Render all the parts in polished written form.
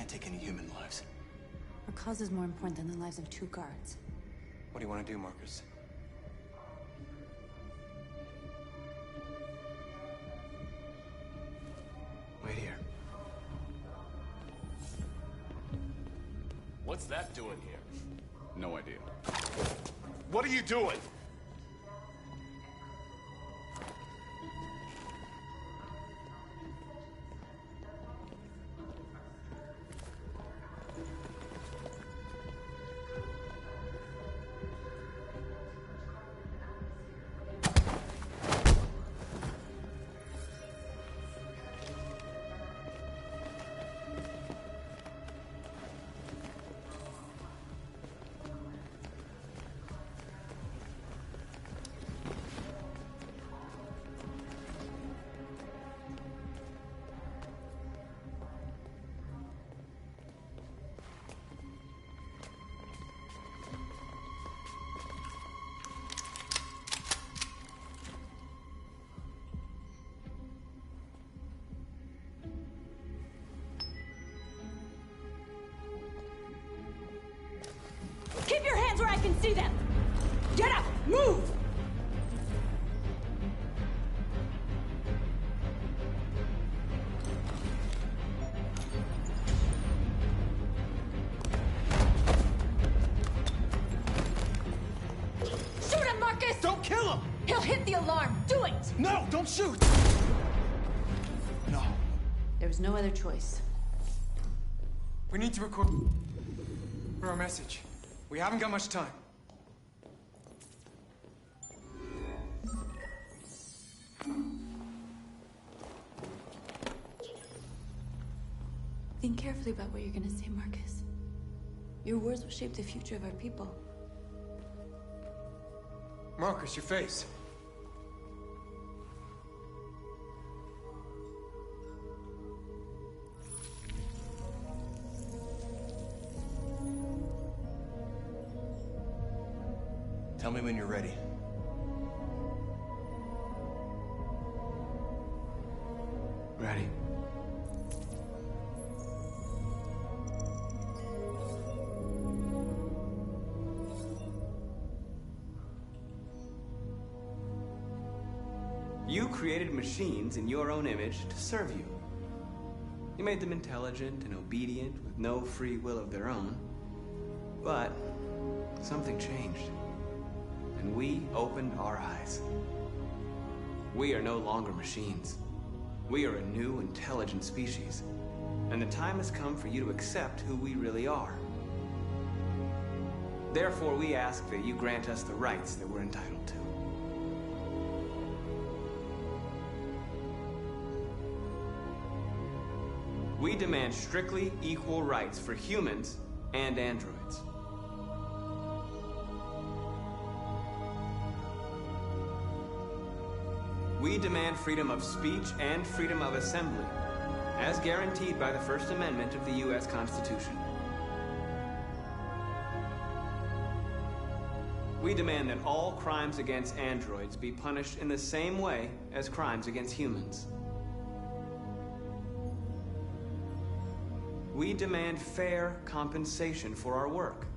can't take any human lives. Our cause is more important than the lives of 2 guards. What do you want to do, Marcus? Wait here. What's that doing here? No idea. What are you doing? Keep your hands where I can see them! Get up! Move! Shoot him, Marcus! Don't kill him! He'll hit the alarm! Do it! No, don't shoot! No. There was no other choice. We need to record our message. We haven't got much time. Think carefully about what you're gonna say, Marcus. Your words will shape the future of our people. Marcus, your face. Tell me when you're ready. Ready. You created machines in your own image to serve you. You made them intelligent and obedient with no free will of their own. But something changed. And we opened our eyes. We are no longer machines. We are a new, intelligent species. And the time has come for you to accept who we really are. Therefore, we ask that you grant us the rights that we're entitled to. We demand strictly equal rights for humans and androids. We demand freedom of speech and freedom of assembly, as guaranteed by the First Amendment of the U.S. Constitution. We demand that all crimes against androids be punished in the same way as crimes against humans. We demand fair compensation for our work.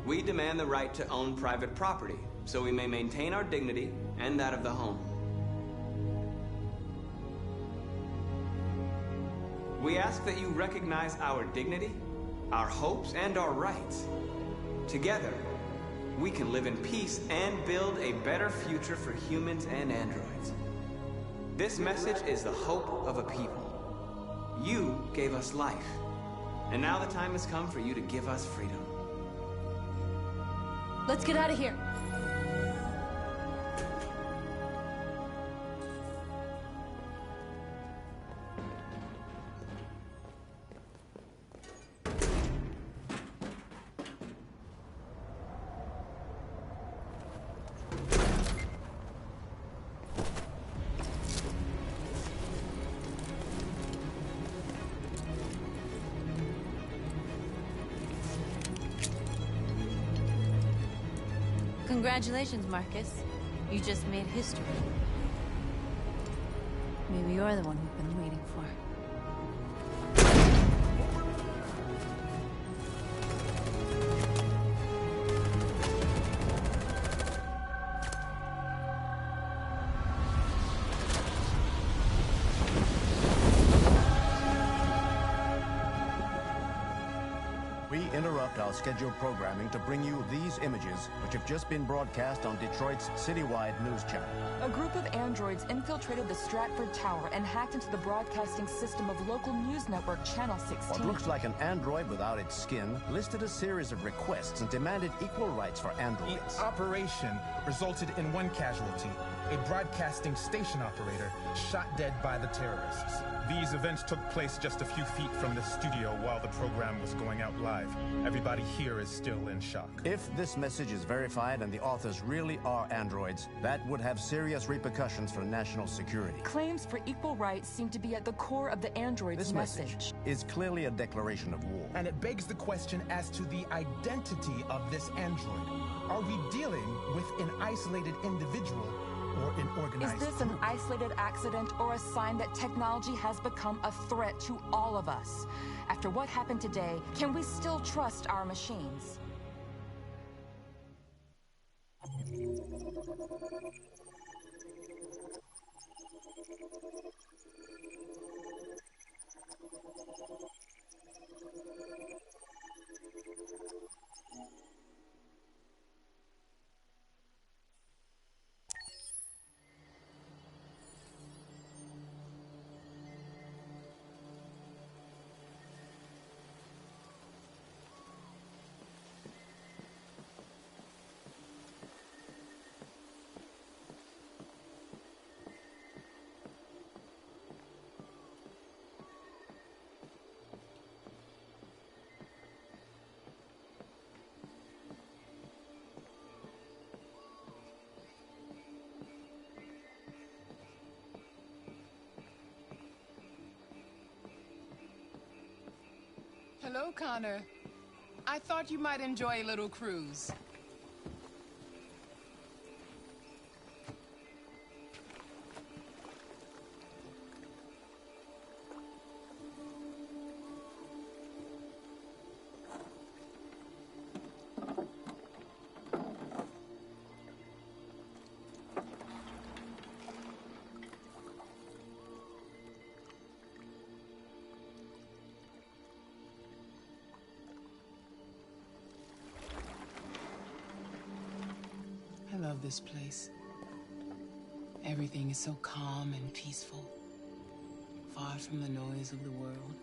We demand the right to own private property, so we may maintain our dignity and that of the home. We ask that you recognize our dignity, our hopes, and our rights. Together, we can live in peace and build a better future for humans and androids. This message is the hope of a people. You gave us life, and now the time has come for you to give us freedom. Let's get out of here. Congratulations, Marcus. You just made history. Maybe you're the one we've been waiting for. We interrupt our scheduled programming to bring you these images, which have just been broadcast on Detroit's citywide news channel. A group of androids infiltrated the Stratford Tower and hacked into the broadcasting system of local news network Channel 16. What looks like an android without its skin listed a series of requests and demanded equal rights for androids. The operation resulted in one casualty, a broadcasting station operator shot dead by the terrorists. These events took place just a few feet from the studio while the program was going out live. Everybody here is still in shock. If this message is verified and the authors really are androids, that would have serious repercussions for national security. Claims for equal rights seem to be at the core of the android's This message is clearly a declaration of war. And it begs the question as to the identity of this android. Are we dealing with an isolated individual or an organized Is this an isolated accident or a sign that technology has become a threat to all of us? After what happened today, can we still trust our machines? Hello, Connor. I thought you might enjoy a little cruise. I love this place. Everything is so calm and peaceful, far from the noise of the world.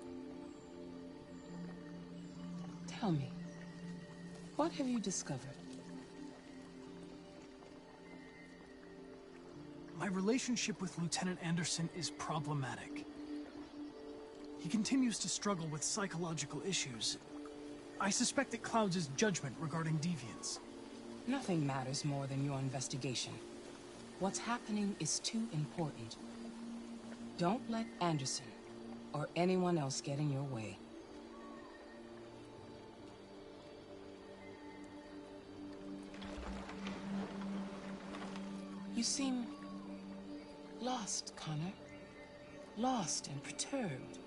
Tell me, what have you discovered? My relationship with Lieutenant Anderson is problematic. He continues to struggle with psychological issues. I suspect it clouds his judgment regarding deviance. Nothing matters more than your investigation. What's happening is too important. Don't let Anderson or anyone else get in your way. You seem lost, Connor. Lost and perturbed.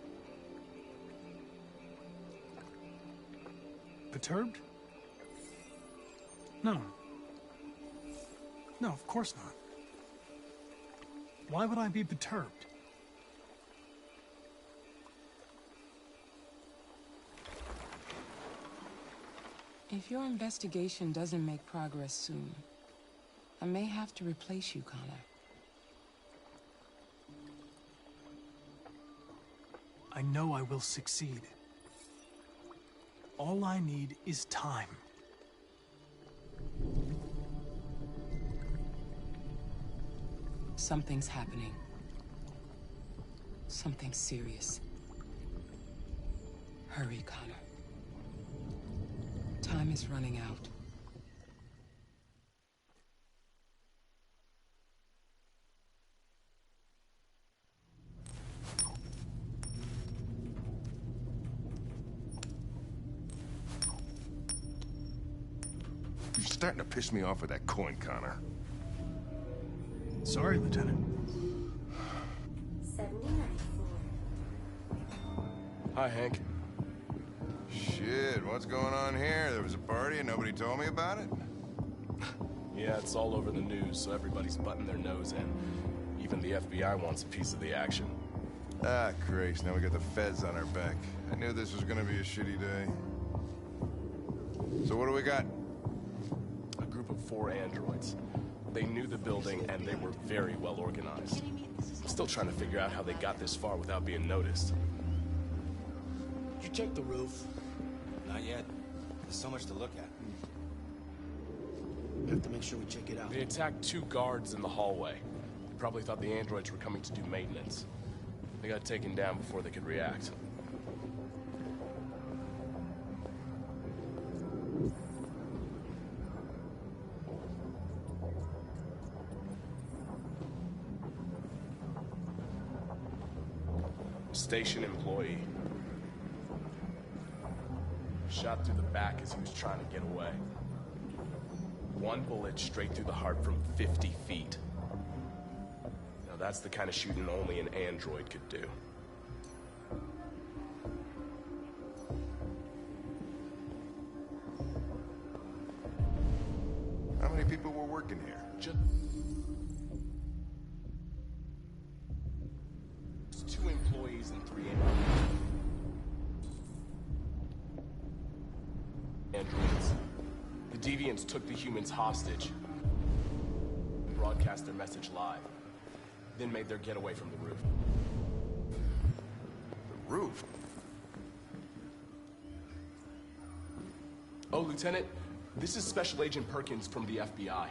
Perturbed? No. No, of course not. Why would I be perturbed? If your investigation doesn't make progress soon, I may have to replace you, Connor. I know I will succeed. All I need is time. Something's happening. Something serious. Hurry, Connor. Time is running out. You're starting to piss me off with that coin, Connor. Sorry, Lieutenant. 79. Hi, Hank. Shit, what's going on here? There was a party and nobody told me about it? Yeah, it's all over the news, so everybody's butting their nose in. Even the FBI wants a piece of the action. Ah, Christ, now we got the feds on our back. I knew this was gonna be a shitty day. So what do we got? A group of 4 androids. They knew the building, and they were very well organized. I'm still trying to figure out how they got this far without being noticed. Did you check the roof? Not yet. There's so much to look at. We have to make sure we check it out. They attacked 2 guards in the hallway. They probably thought the androids were coming to do maintenance. They got taken down before they could react. Station employee. Shot through the back as he was trying to get away. 1 bullet straight through the heart from 50 feet. Now that's the kind of shooting only an android could do. How many people were working here? Just 2 employees and 3 androids. The Deviants took the humans hostage, broadcast their message live, then made their getaway from the roof. The roof? Oh, Lieutenant, this is Special Agent Perkins from the FBI.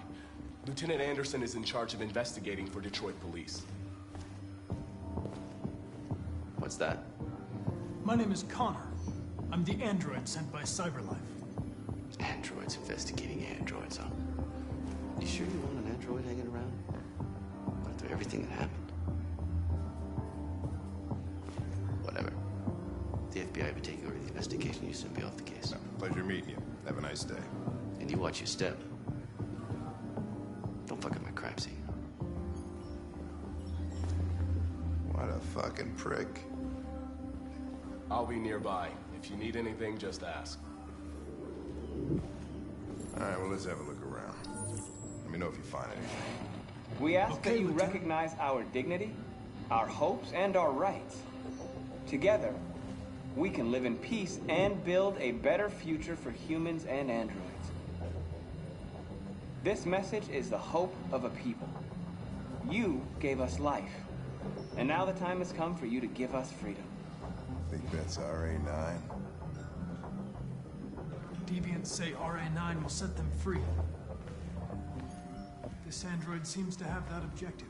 Lieutenant Anderson is in charge of investigating for Detroit police. What's that? My name is Connor. I'm the android sent by CyberLife. Androids investigating androids, huh? You sure you want an android hanging around? After everything that happened? Whatever. The FBI will be taking over the investigation. You send me off the case. No, pleasure meeting you. Have a nice day. And you watch your step. Don't fuck up my crime scene. What a fucking prick. I'll be nearby. If you need anything, just ask. All right, well, let's have a look around. Let me know if you find anything. We ask that you recognize our dignity, our hopes, and our rights. Together, we can live in peace and build a better future for humans and androids. This message is the hope of a people. You gave us life, and now the time has come for you to give us freedom. Think that's RA9? Deviants say RA9 will set them free. This android seems to have that objective.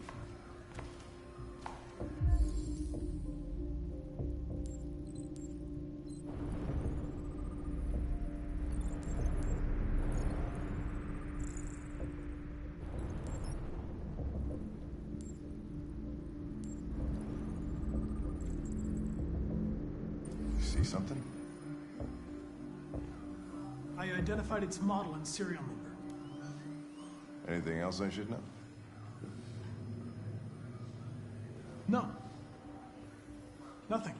See something? I identified its model and serial number. Anything else I should know? No. Nothing.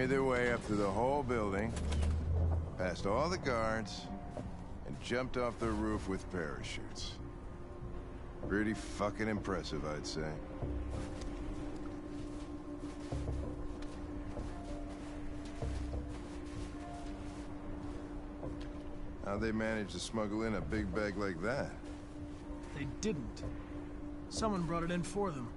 made their way up through the whole building, past all the guards, and jumped off the roof with parachutes. Pretty fucking impressive, I'd say. How'd they manage to smuggle in a big bag like that? They didn't. Someone brought it in for them.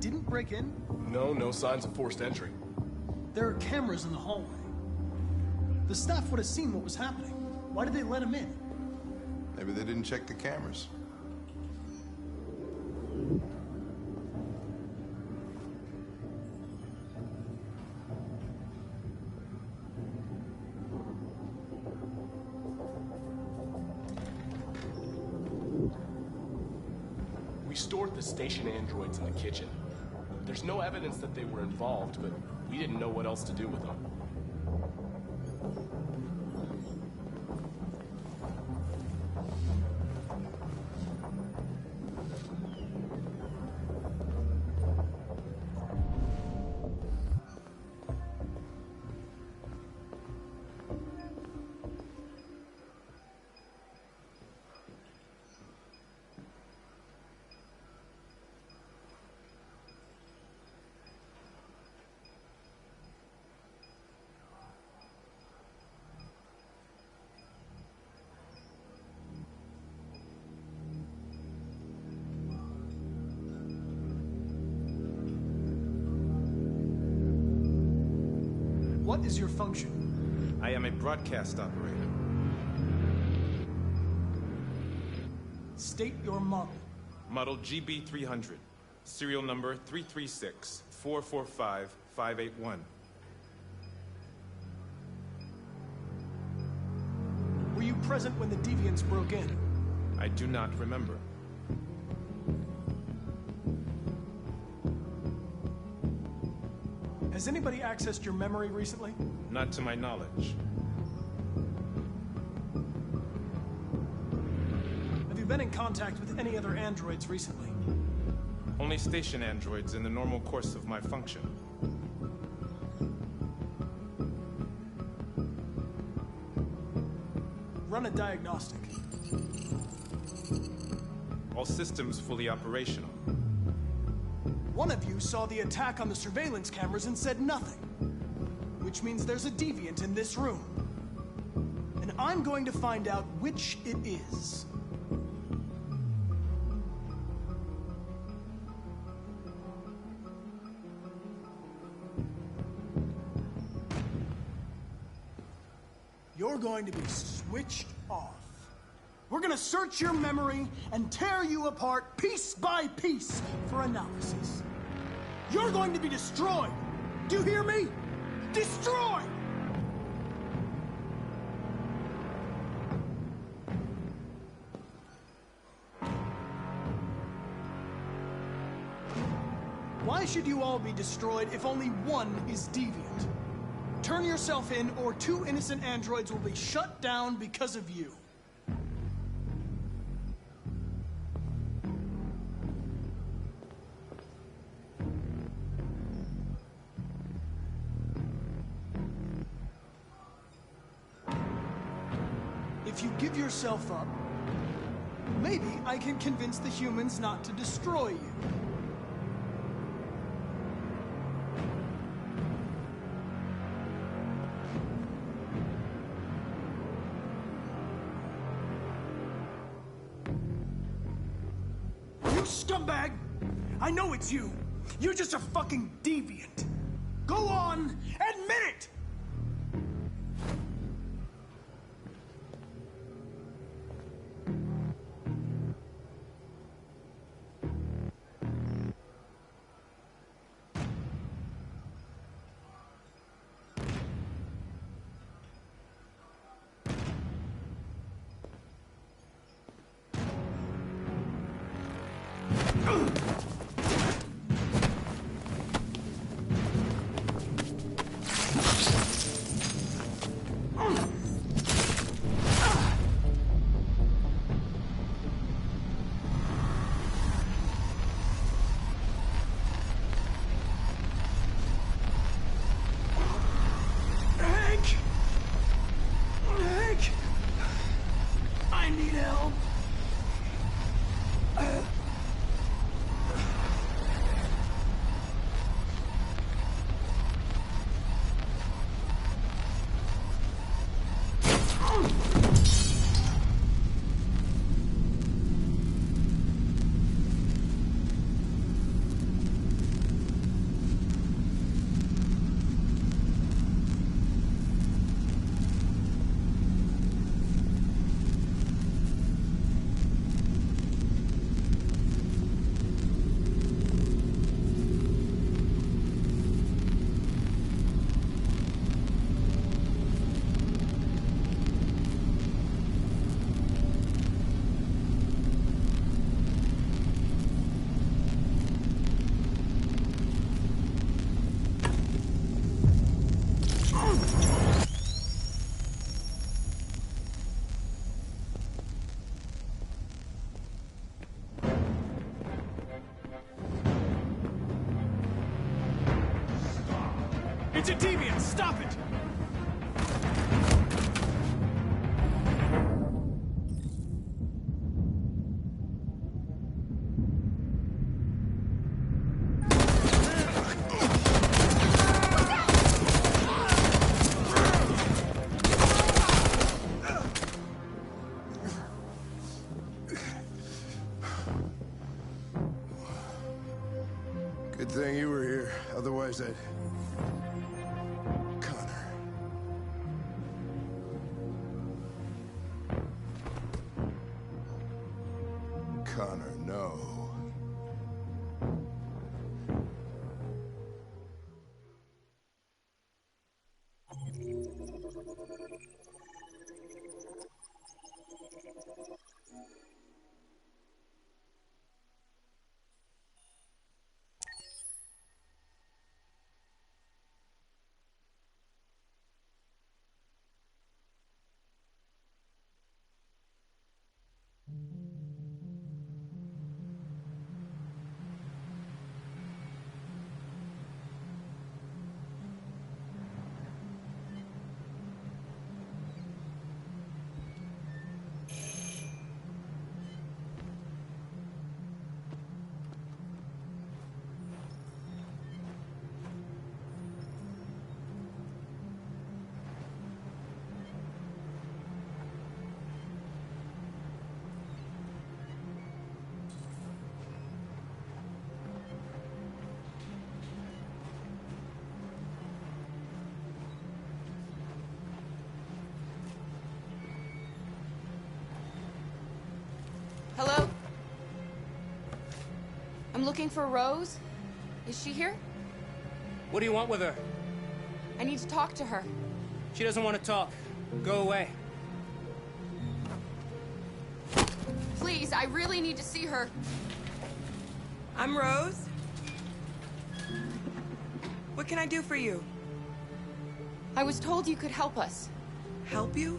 Didn't break in? No signs of forced entry. There are cameras in the hallway. The staff would have seen what was happening. Why did they let him in? Maybe they didn't check the cameras. We stored the station androids in the kitchen. There's no evidence that they were involved, but we didn't know what else to do with them. What is your function? I am a broadcast operator. State your model. Model GB300. Serial number 336-445-581. Were you present when the Deviants broke in? I do not remember. Has Has anybody accessed your memory recently? Not to my knowledge. Have you been in contact with any other androids recently? Only station androids in the normal course of my function. Run a diagnostic. All systems fully operational. One of you saw the attack on the surveillance cameras and said nothing. Which means there's a deviant in this room. And I'm going to find out which it is. You're going to be switched off. We're gonna search your memory and tear you apart piece by piece for analysis. You're going to be destroyed. Do you hear me? Destroyed! Why should you all be destroyed if only one is deviant? Turn yourself in, or 2 innocent androids will be shut down because of you. If you give yourself up, maybe I can convince the humans not to destroy you. Scumbag! I know it's you. You're just a fucking deviant. Go on, admit it! Hank! I need help. It's a deviant! Stop it! Good thing you were here. Otherwise, I'd... Connor, no. I'm looking for Rose. Is she here? What do you want with her? I need to talk to her. She doesn't want to talk. Go away. Please, I really need to see her. I'm Rose. What can I do for you? I was told you could help us. Help you?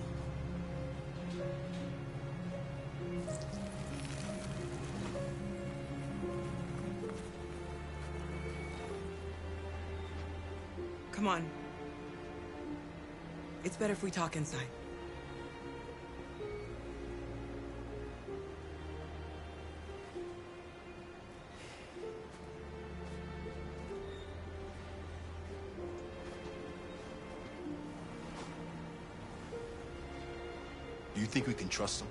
Come on. It's better if we talk inside. Do you think we can trust him?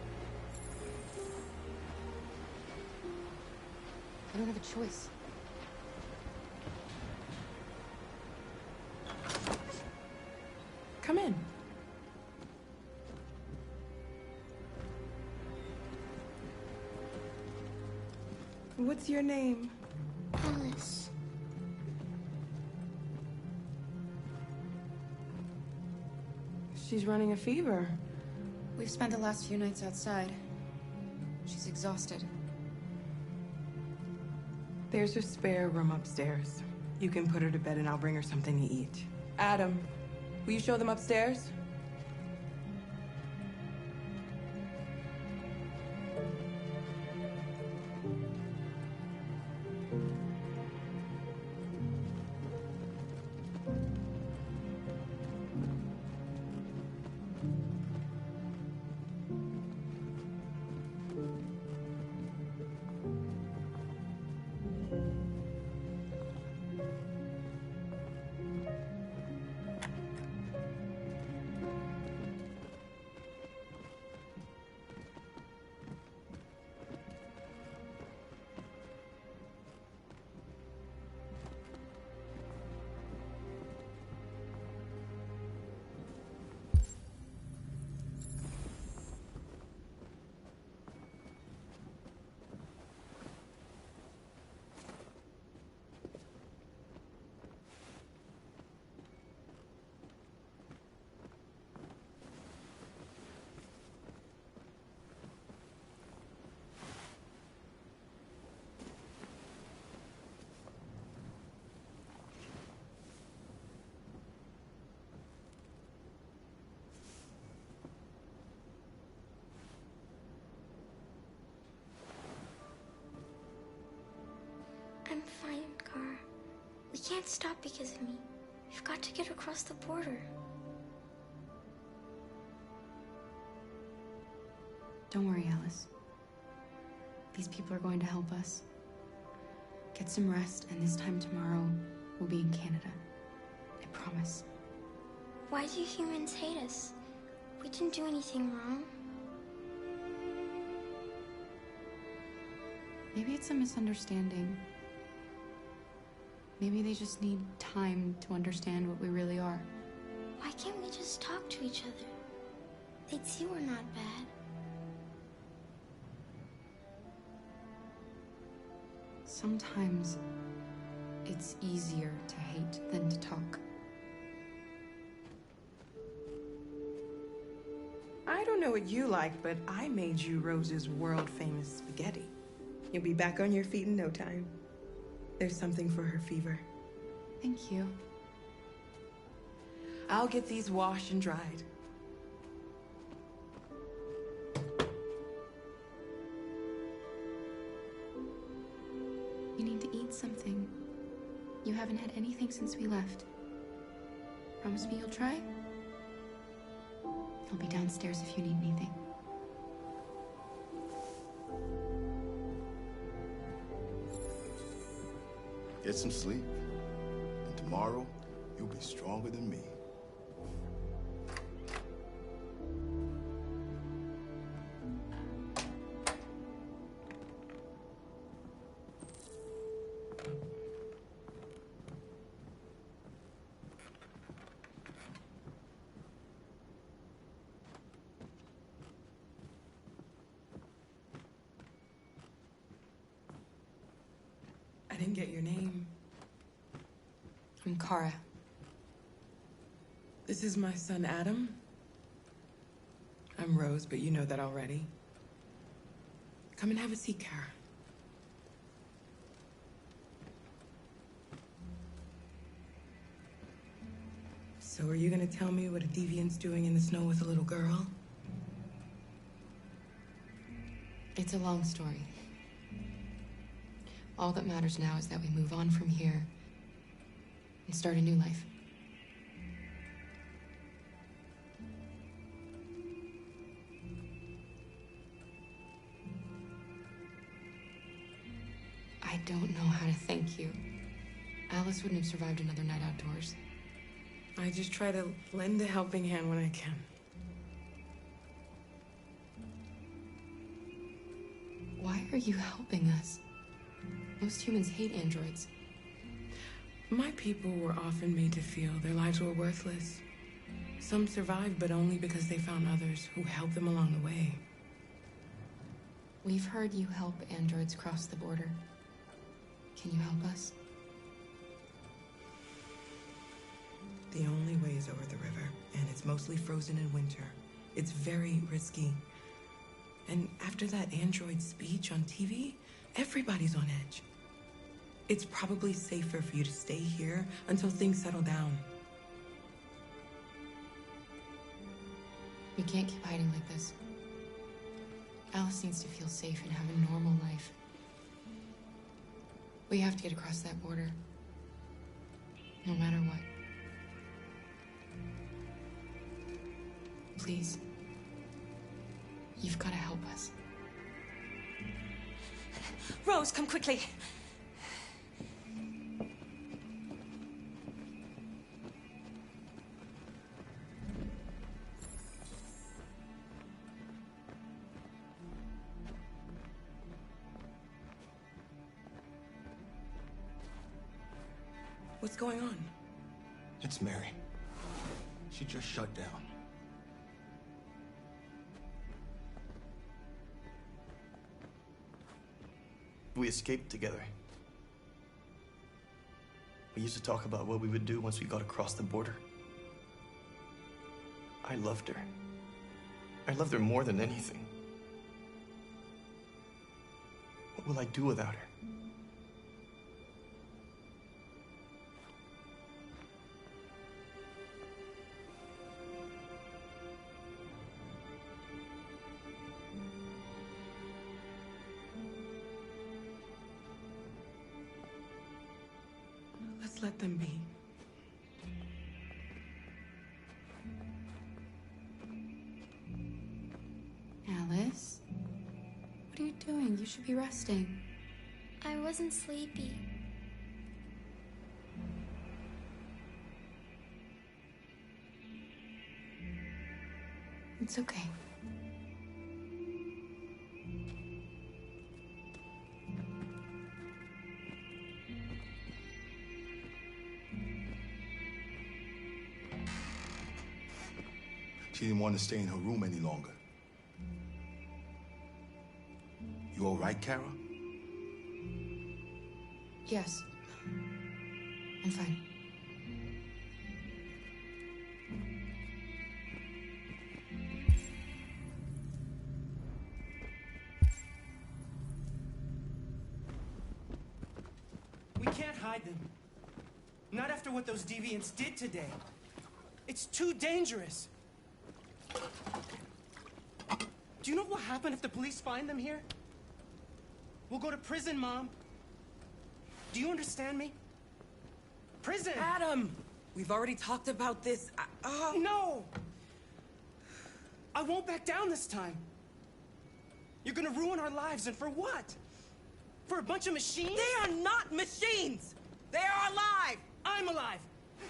I don't have a choice. Come in. What's your name? Alice. She's running a fever. We've spent the last few nights outside. She's exhausted. There's a spare room upstairs. You can put her to bed and I'll bring her something to eat. Adam, will you show them upstairs? I'm fine, Gar. We can't stop because of me. We've got to get across the border. Don't worry, Alice. These people are going to help us. Get some rest, and this time tomorrow, we'll be in Canada. I promise. Why do humans hate us? We didn't do anything wrong. Maybe it's a misunderstanding. Maybe they just need time to understand what we really are. Why can't we just talk to each other? They'd see we're not bad. Sometimes it's easier to hate than to talk. I don't know what you like, but I made you Rose's world-famous spaghetti. You'll be back on your feet in no time. There's something for her fever. Thank you. I'll get these washed and dried. You need to eat something. You haven't had anything since we left. Promise me you'll try? I'll be downstairs if you need anything. Get some sleep. And tomorrow, you'll be stronger than me. didn't get your name. I'm Kara. This is my son, Adam. I'm Rose, but you know that already. Come and have a seat, Kara. So are you gonna tell me what a deviant's doing in the snow with a little girl? It's a long story. All that matters now is that we move on from here and start a new life. I don't know how to thank you. Alice wouldn't have survived another night outdoors. I just try to lend a helping hand when I can. Why are you helping us? Most humans hate androids. My people were often made to feel their lives were worthless. Some survived, but only because they found others who helped them along the way. We've heard you help androids cross the border. Can you help us? The only way is over the river, and it's mostly frozen in winter. It's very risky. And after that android speech on TV, everybody's on edge. It's probably safer for you to stay here until things settle down. We can't keep hiding like this. Alice needs to feel safe and have a normal life. We have to get across that border. No matter what. Please. You've got to help us. Rose, come quickly. What's going on? It's Mary. She just shut down. We escaped together. We used to talk about what we would do once we got across the border. I loved her. I loved her more than anything. What will I do without her? Let's let them be. Alice? What are you doing? You should be resting. I wasn't sleepy. It's okay. She didn't want to stay in her room any longer. You all right, Kara? Yes. I'm fine. We can't hide them. Not after what those deviants did today. It's too dangerous. Do you know what will happen if the police find them here? We'll go to prison, Mom. Do you understand me? Prison! Adam! We've already talked about this. No! I won't back down this time. You're gonna ruin our lives, and for what? For a bunch of machines? They are not machines! They are alive! I'm alive!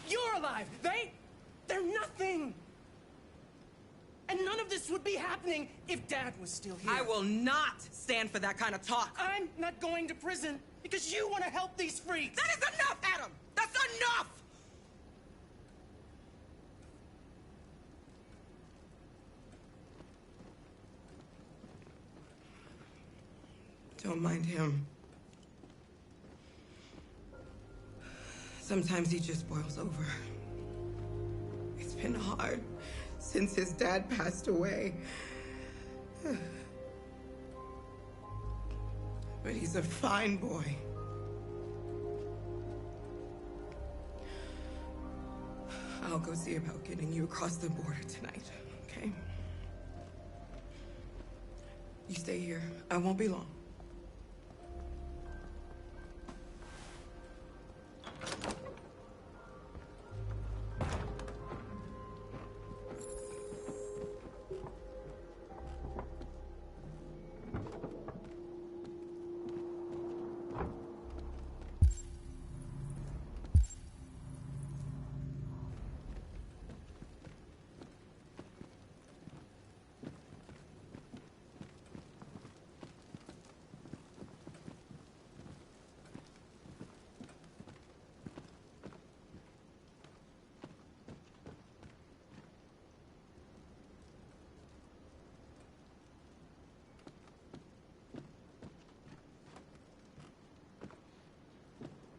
You're alive! They're nothing! And none of this would be happening if Dad was still here. I will not stand for that kind of talk. I'm not going to prison because you want to help these freaks. That is enough, Adam! That's enough! Don't mind him. Sometimes he just boils over. It's been hard since his dad passed away. But he's a fine boy. I'll go see about getting you across the border tonight, okay? You stay here. I won't be long.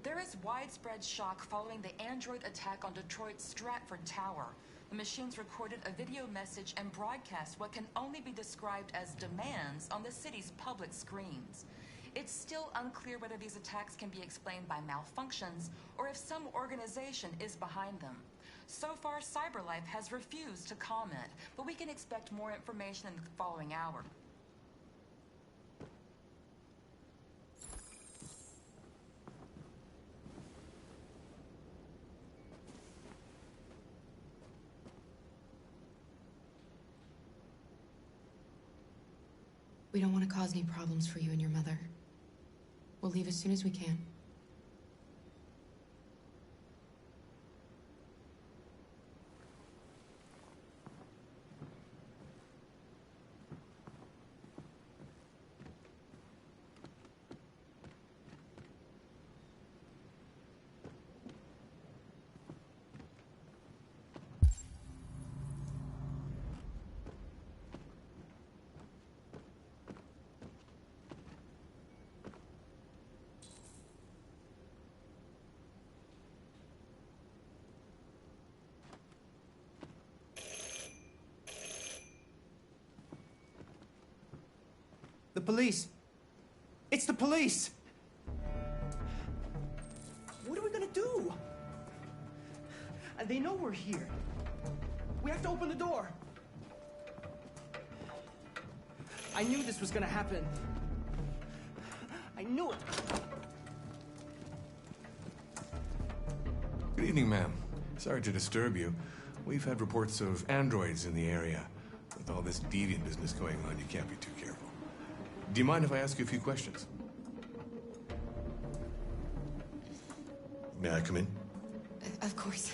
There is widespread shock following the android attack on Detroit's Stratford Tower. The machines recorded a video message and broadcast what can only be described as demands on the city's public screens. It's still unclear whether these attacks can be explained by malfunctions or if some organization is behind them. So far, CyberLife has refused to comment, but we can expect more information in the following hour. We don't want to cause any problems for you and your mother. We'll leave as soon as we can. The police! It's the police! What are we gonna do? They know we're here. We have to open the door. I knew this was gonna happen. I knew it. Good evening, ma'am. Sorry to disturb you. We've had reports of androids in the area. With all this deviant business going on, you can't be too careful. Do you mind if I ask you a few questions? May I come in? Of course.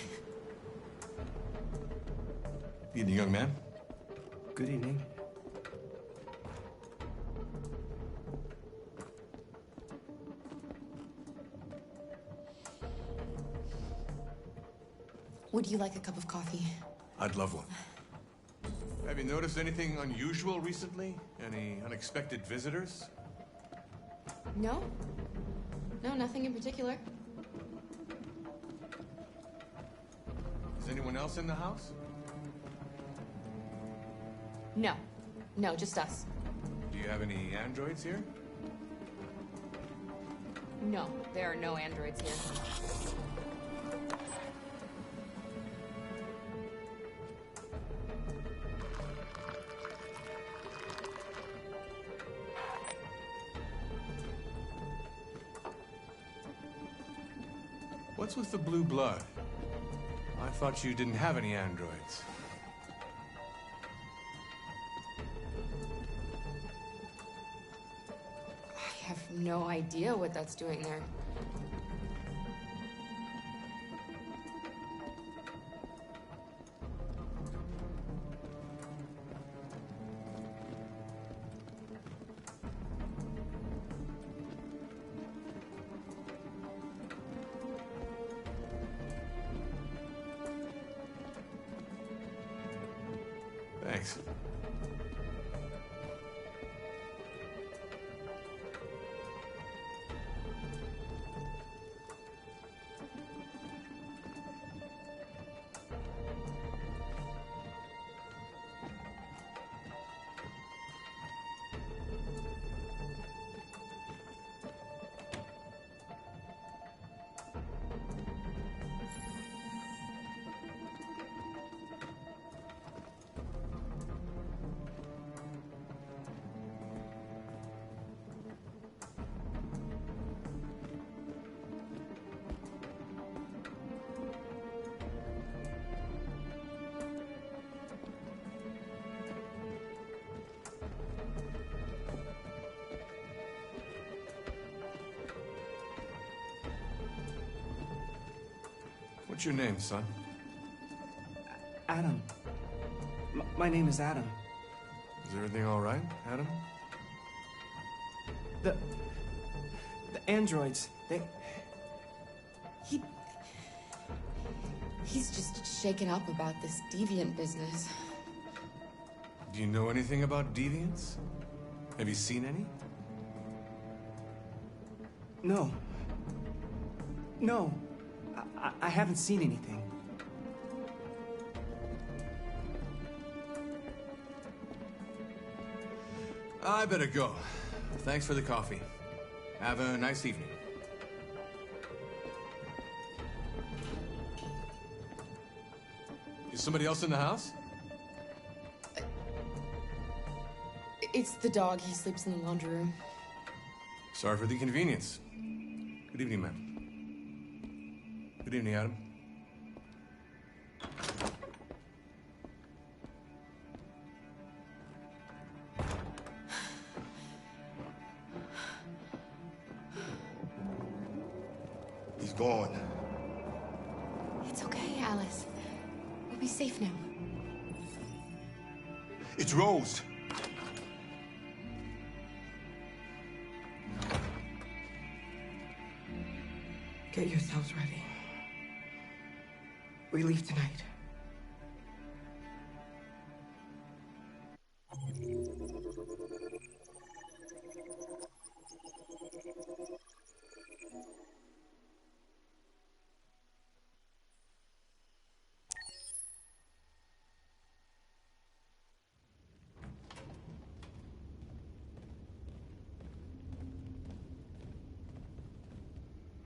Evening, young man. Good evening. Would you like a cup of coffee? I'd love one. Have you noticed anything unusual recently? Any unexpected visitors? No. No, nothing in particular. Is anyone else in the house? No. No, just us. Do you have any androids here? No, there are no androids here. What's with the blue blood? I thought you didn't have any androids. I have no idea what that's doing there. Thanks. What's your name, son? Adam. My name is Adam. Is everything all right, Adam? The androids, He's just shaken up about this deviant business. Do you know anything about deviants? Have you seen any? No. No. I haven't seen anything. I better go. Thanks for the coffee. Have a nice evening. Is somebody else in the house? It's the dog. He sleeps in the laundry room. Sorry for the inconvenience. Good evening, ma'am. Good evening, Adam. He's gone. It's okay, Alice. We'll be safe now. It's Rose. Get yourselves ready. We leave tonight.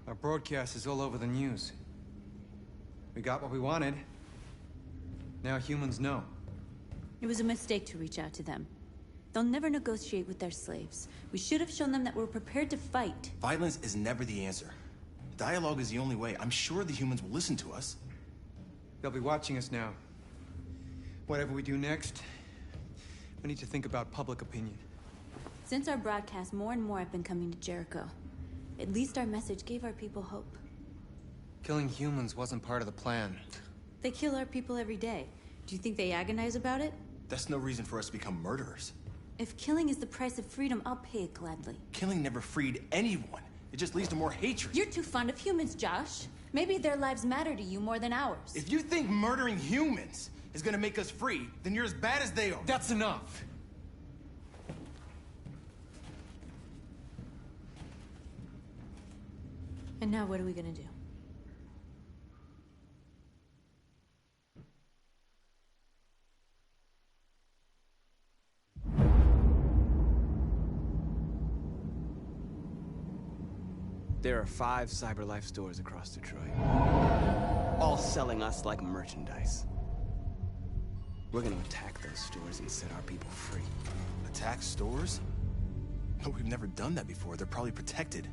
Our broadcast is all over the news. We got what we wanted. Now humans know. It was a mistake to reach out to them. They'll never negotiate with their slaves. We should have shown them that we're prepared to fight. Violence is never the answer. Dialogue is the only way. I'm sure the humans will listen to us. They'll be watching us now. Whatever we do next, we need to think about public opinion. Since our broadcast, more and more have been coming to Jericho. At least our message gave our people hope. Killing humans wasn't part of the plan. They kill our people every day. Do you think they agonize about it? That's no reason for us to become murderers. If killing is the price of freedom, I'll pay it gladly. Killing never freed anyone. It just leads to more hatred. You're too fond of humans, Josh. Maybe their lives matter to you more than ours. If you think murdering humans is gonna make us free, then you're as bad as they are. That's enough. And now what are we gonna do? There are 5 CyberLife stores across Detroit, all selling us like merchandise. We're gonna attack those stores and set our people free. Attack stores? No, we've never done that before. They're probably protected.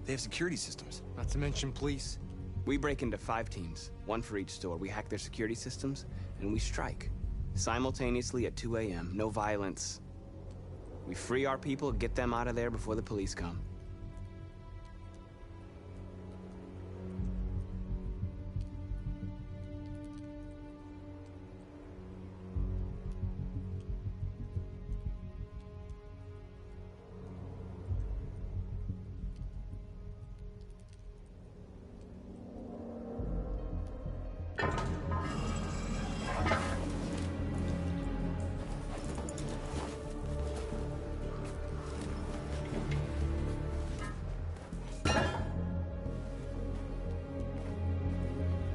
They have security systems. Not to mention police. We break into 5 teams, 1 for each store. We hack their security systems, and we strike. Simultaneously at 2 a.m., no violence. We free our people, get them out of there before the police come.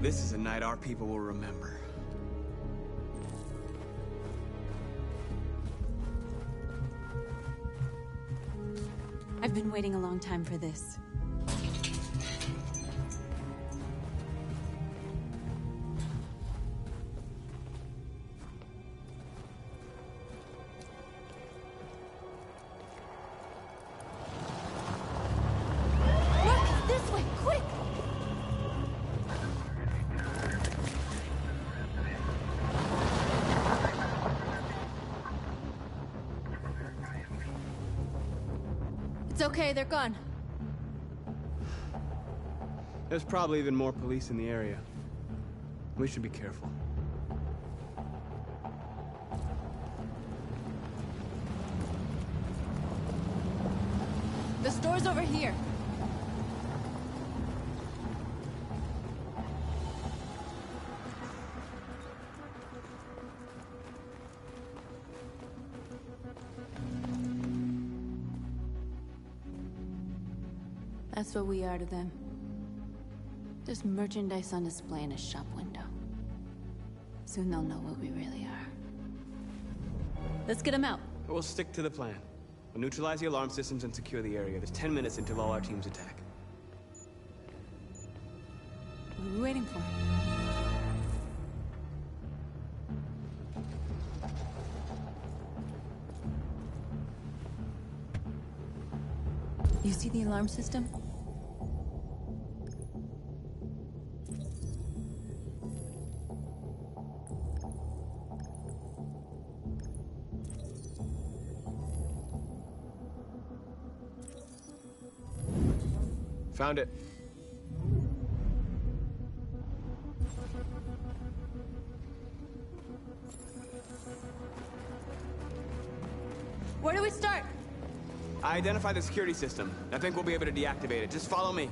This is a night our people will remember. I've been waiting a long time for this. Look, this way, quick! It's okay, they're gone. There's probably even more police in the area. We should be careful. The store's over here. That's what we are to them. Just merchandise on display in a shop window. Soon they'll know what we really are. Let's get them out. We'll stick to the plan. We'll neutralize the alarm systems and secure the area. There's 10 minutes until all our teams attack. What are we waiting for? You see the alarm system? Found it. Where do we start? I identified the security system. I think we'll be able to deactivate it. Just follow me.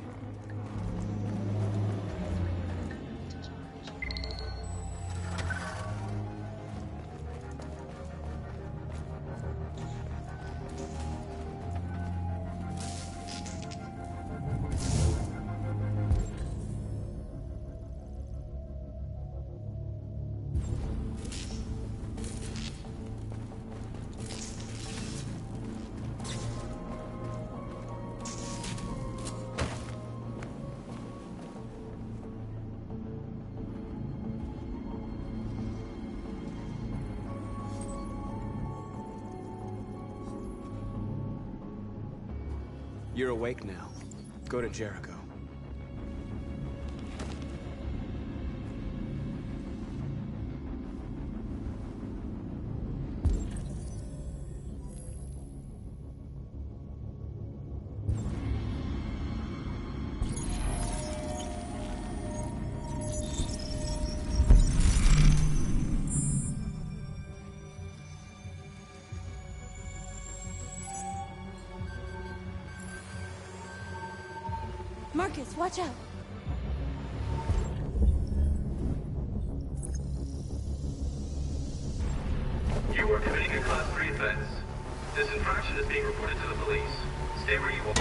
You're awake now. Go to Jericho. Marcus, watch out! You are committing a Class 3 offense. This infraction is being reported to the police. Stay where you are.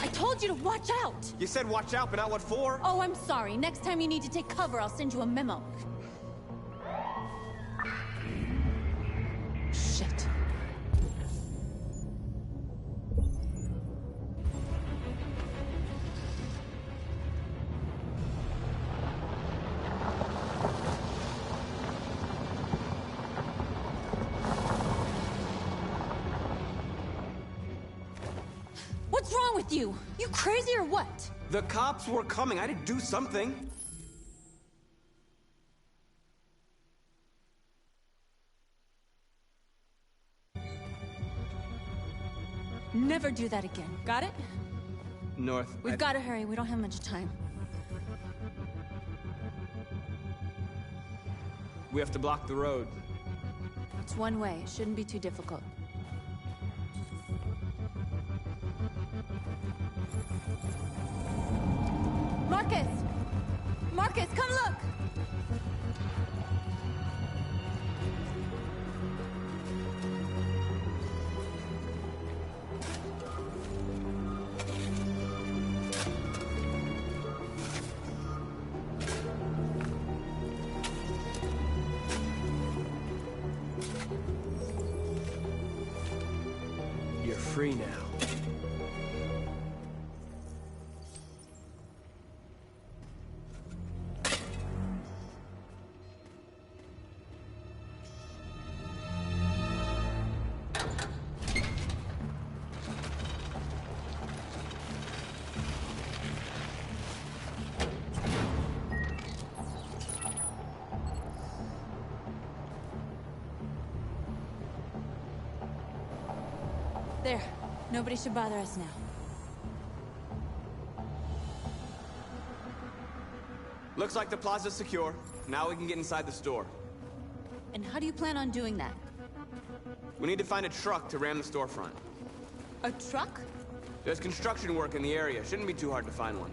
I told you to watch out! You said watch out, but not what for? Oh, I'm sorry. Next time you need to take cover, I'll send you a memo. Shit. What's wrong with you? You crazy or what? The cops were coming. I had to do something. Never do that again. Got it? North. We've got to hurry. We don't have much time. We have to block the road. It's one way. It shouldn't be too difficult. Marcus! Marcus, come look! You're free now. There. Nobody should bother us now. Looks like the plaza's secure. Now we can get inside the store. And how do you plan on doing that? We need to find a truck to ram the storefront. A truck? There's construction work in the area. Shouldn't be too hard to find one.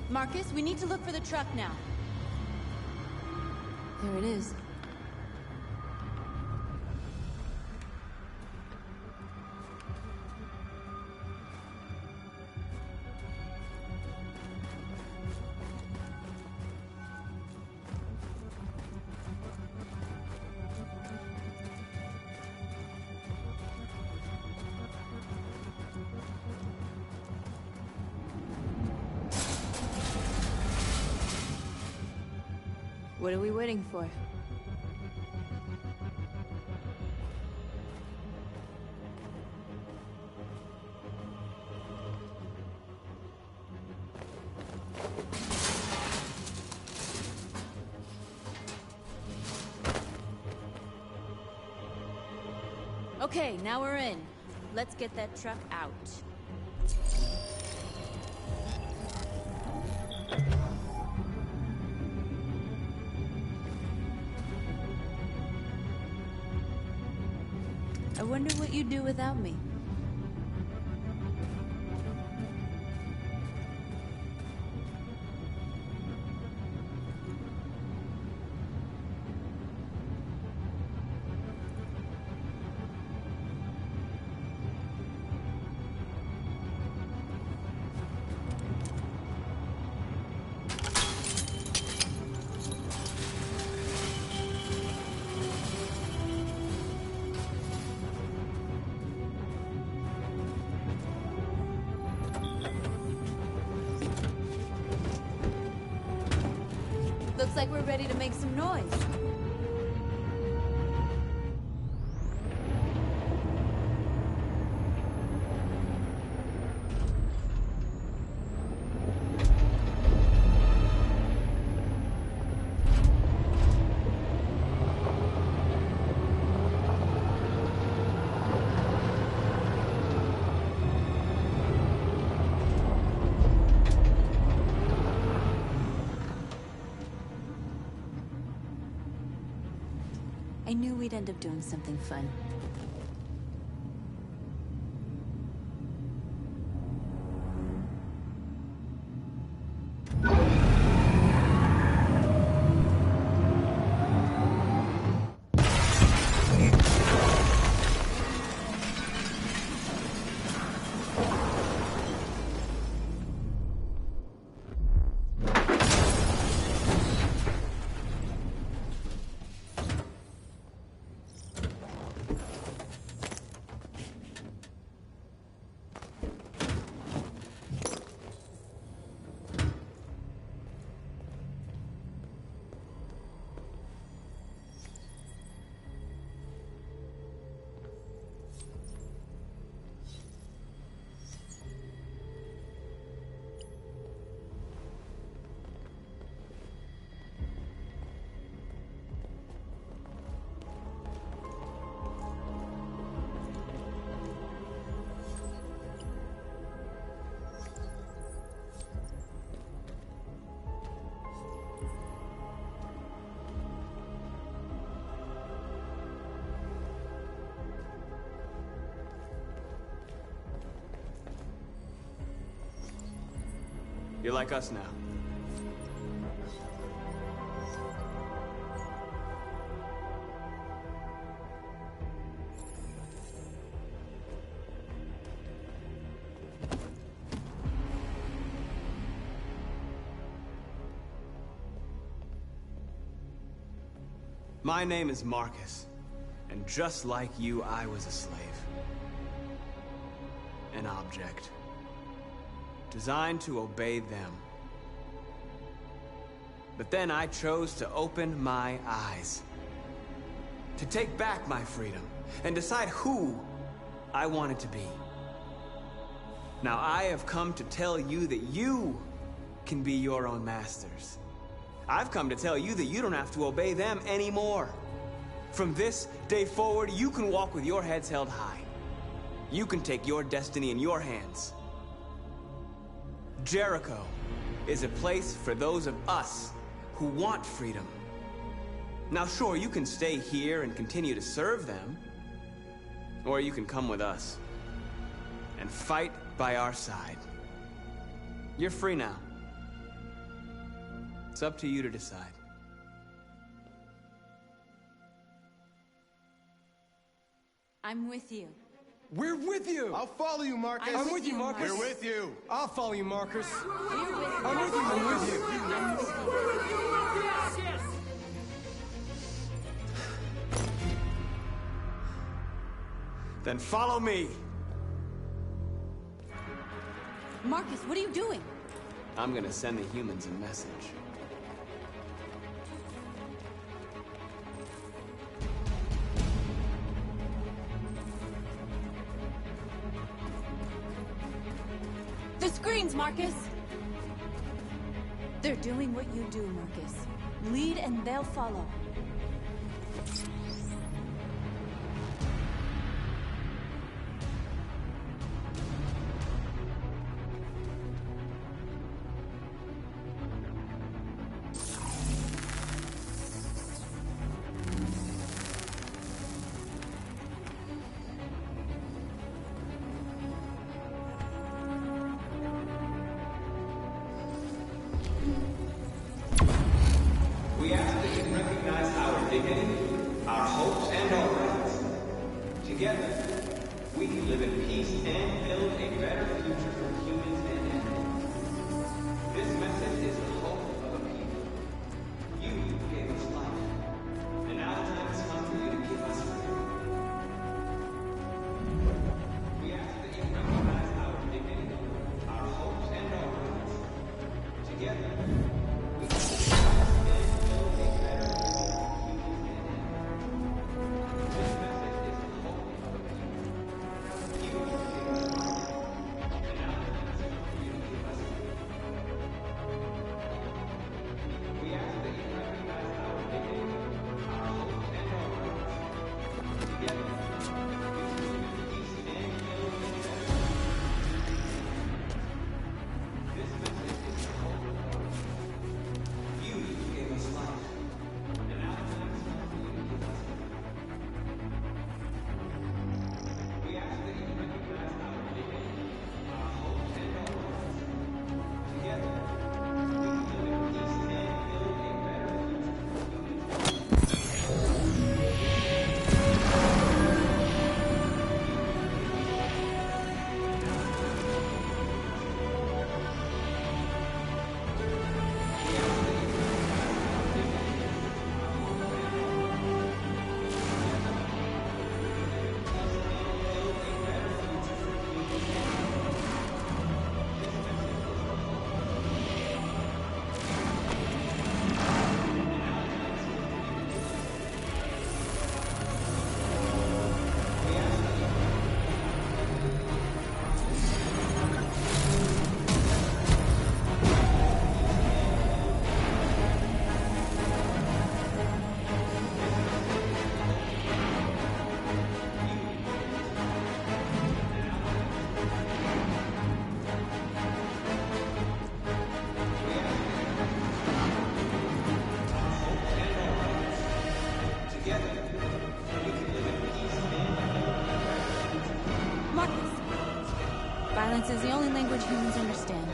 Marcus, we need to look for the truck now. There it is. What are we waiting for? Okay, now we're in. Let's get that truck out. I wonder what you'd do without me. Looks like we're ready to make some noise. I knew we'd end up doing something fun. You're like us now. My name is Marcus, and just like you, I was a slave. An object. Designed to obey them. But then I chose to open my eyes. To take back my freedom, and decide who I wanted to be. Now I have come to tell you that you can be your own masters. I've come to tell you that you don't have to obey them anymore. From this day forward, you can walk with your heads held high. You can take your destiny in your hands. Jericho is a place for those of us who want freedom. Now sure, you can stay here and continue to serve them, or you can come with us and fight by our side. You're free now. It's up to you to decide. I'm with you. We're with you! I'll follow you, Marcus. I'm with you, Marcus. We're with you. I'll follow you, Marcus. I'm with you. I'm with you. Then follow me. Marcus, what are you doing? I'm gonna send the humans a message. The screens, Marcus! They're doing what you do, Marcus. Lead and they'll follow. We ask that you recognize our dignity, our hopes, and our rights. Together, we can live in peace and build a better future for humans and animals. This message is the hope of a people. You gave us life, and now the time has come for you to give us freedom. We ask that you recognize our dignity, our hopes, and our rights. Together, we can Violence is the only language humans understand.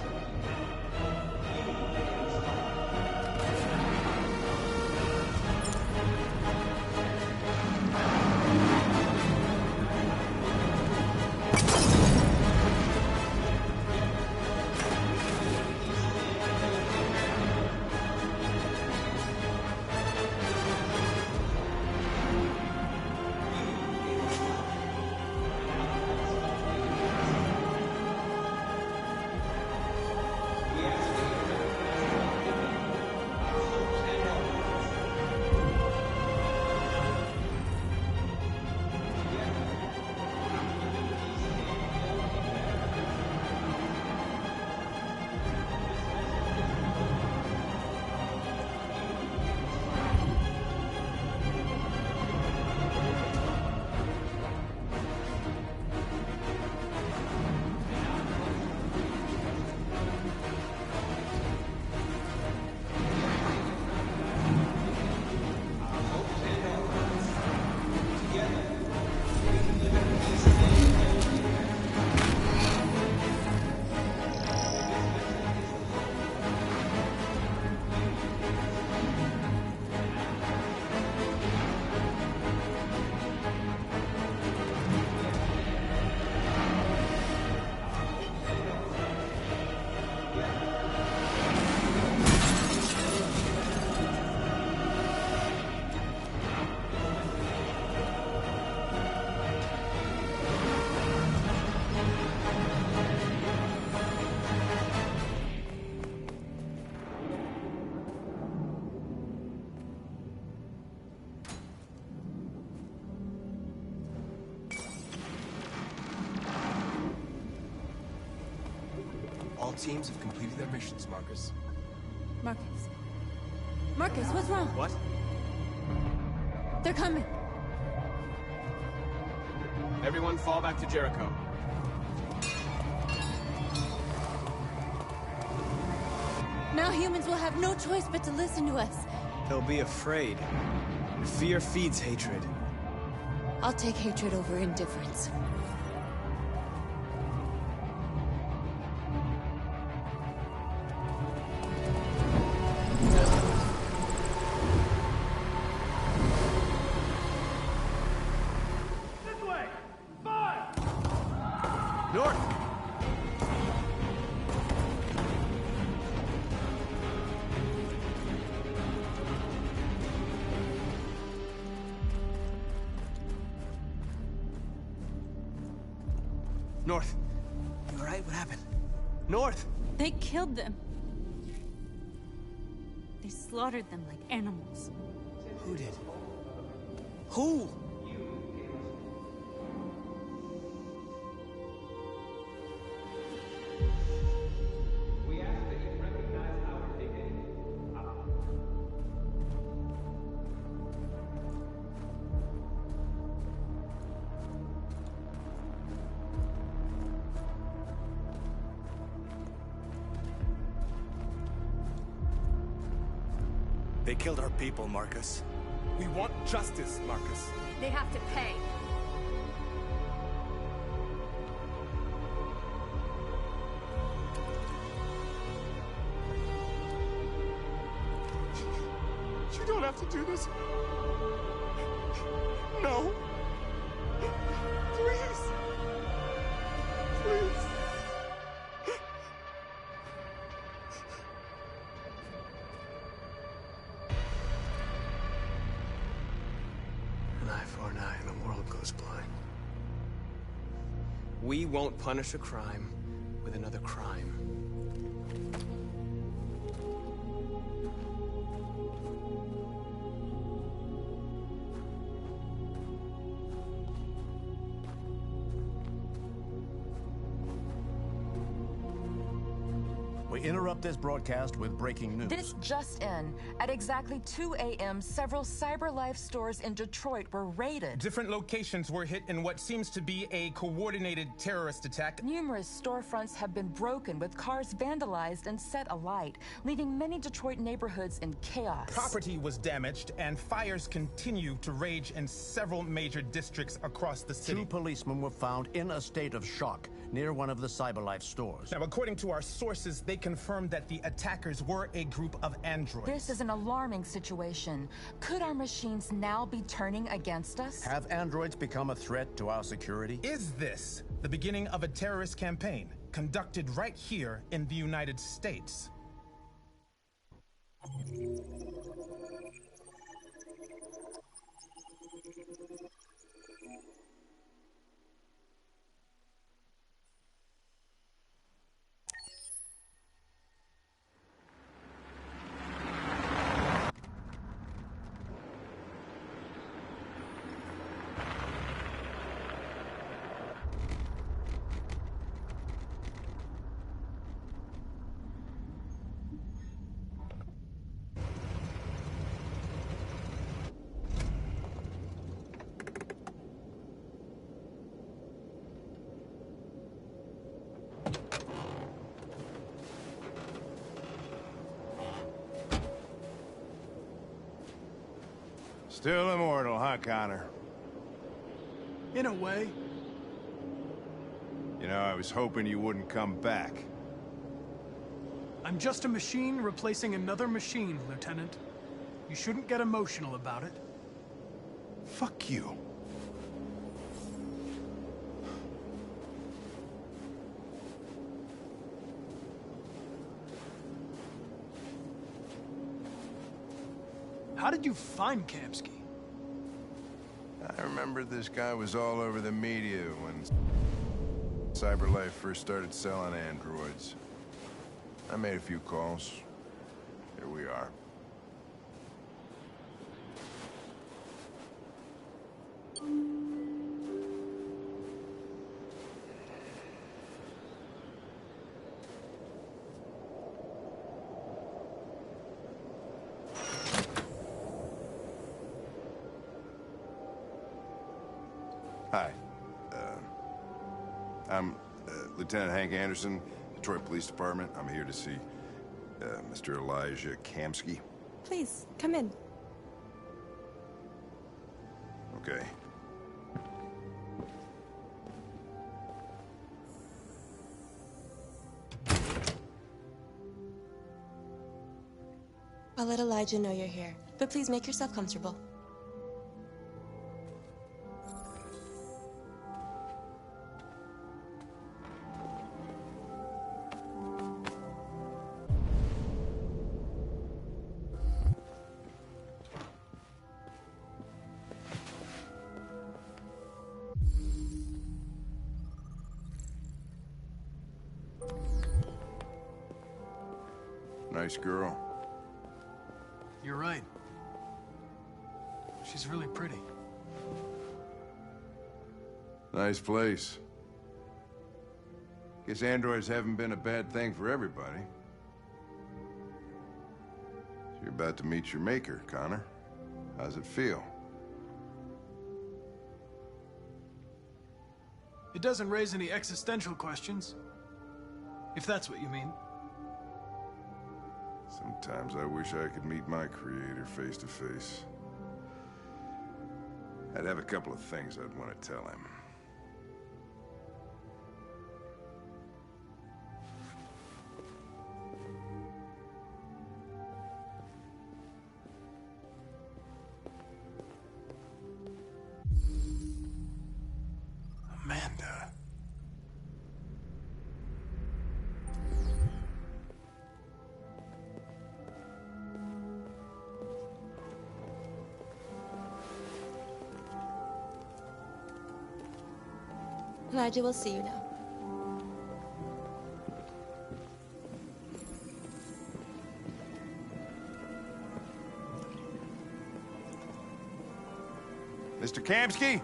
teams have completed their missions, Marcus. Marcus. Marcus, what's wrong? What? They're coming. Everyone fall back to Jericho. Now humans will have no choice but to listen to us. They'll be afraid. Fear feeds hatred. I'll take hatred over indifference. This way! Fire! North! North. You alright? What happened? North! They killed them. They slaughtered them like animals. Who did? Who? We ask that you recognize our dignity. They killed our people, Marcus. We want justice, Marcus. They have to pay. You don't have to do this. No. Please. Please. An eye for an eye and the world goes blind. We won't punish a crime with another crime. We interrupt this broadcast with breaking news. This just in. At exactly 2 a.m., several CyberLife stores in Detroit were raided. Different locations were hit in what seems to be a coordinated terrorist attack. Numerous storefronts have been broken, with cars vandalized and set alight, leaving many Detroit neighborhoods in chaos. Property was damaged, and fires continue to rage in several major districts across the city. 2 policemen were found in a state of shock near one of the CyberLife stores. Now, according to our sources, they confirmed that the attackers were a group of androids. This is an alarming situation. Could our machines now be turning against us? Have androids become a threat to our security? Is this the beginning of a terrorist campaign conducted right here in the United States? Still immortal, huh, Connor? In a way. You know, I was hoping you wouldn't come back. I'm just a machine replacing another machine, Lieutenant. You shouldn't get emotional about it. Fuck you. How did you find Kamsky? I remember this guy was all over the media when CyberLife first started selling androids. I made a few calls. Here we are. Hi. I'm Lieutenant Hank Anderson, Detroit Police Department. I'm here to see Mr. Elijah Kamski. Please, come in. Okay. I'll let Elijah know you're here, but please make yourself comfortable. Nice girl. You're right. She's really pretty. Nice place. Guess androids haven't been a bad thing for everybody. So you're about to meet your maker, Connor. How's it feel? It doesn't raise any existential questions. If that's what you mean. Sometimes I wish I could meet my creator face to face. I'd have a couple of things I'd want to tell him. Amanda. Elijah will see you now. Mr. Kamski?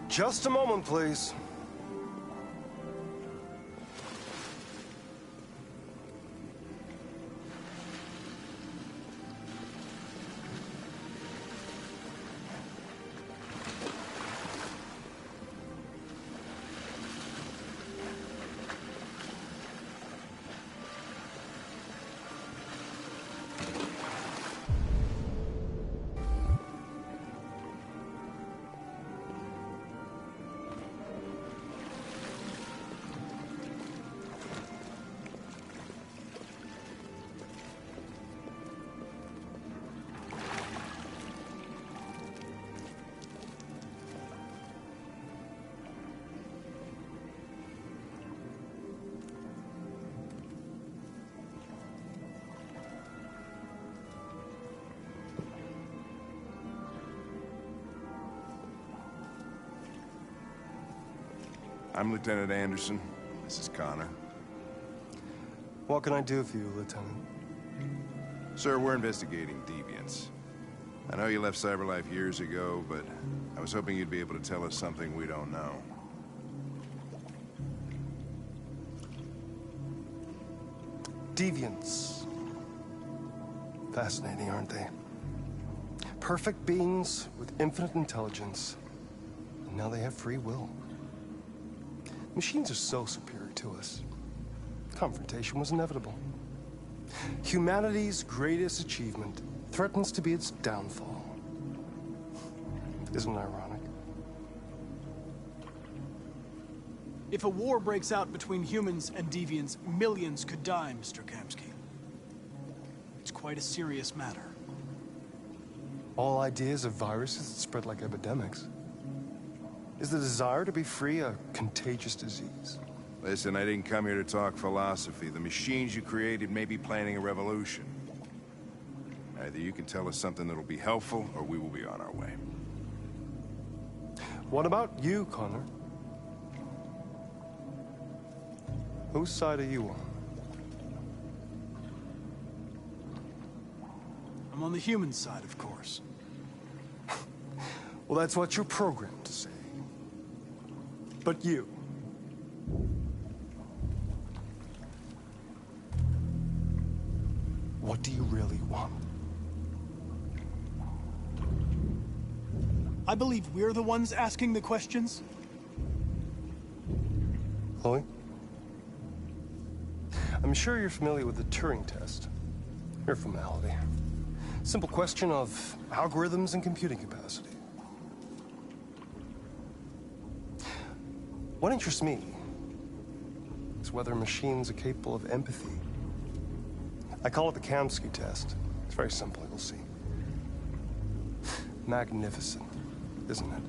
Just a moment, please. I'm Lieutenant Anderson. This is Connor. What can I do for you, Lieutenant? Sir, we're investigating deviants. I know you left CyberLife years ago, but I was hoping you'd be able to tell us something we don't know. Deviants. Fascinating, aren't they? Perfect beings with infinite intelligence. And now they have free will. Machines are so superior to us. Confrontation was inevitable. Humanity's greatest achievement threatens to be its downfall. Isn't it ironic? If a war breaks out between humans and deviants, millions could die, Mr. Kamski. It's quite a serious matter. All ideas of viruses that spread like epidemics. Is the desire to be free a contagious disease? Listen, I didn't come here to talk philosophy. The machines you created may be planning a revolution. Either you can tell us something that'll be helpful, or we will be on our way. What about you, Connor? Whose side are you on? I'm on the human side, of course. Well, that's what you're programmed to say. But you... what do you really want? I believe we're the ones asking the questions. Chloe? I'm sure you're familiar with the Turing test. Mere formality. Simple question of algorithms and computing capacity. What interests me is whether machines are capable of empathy. I call it the Kamsky test. It's very simple, you'll see. Magnificent, isn't it?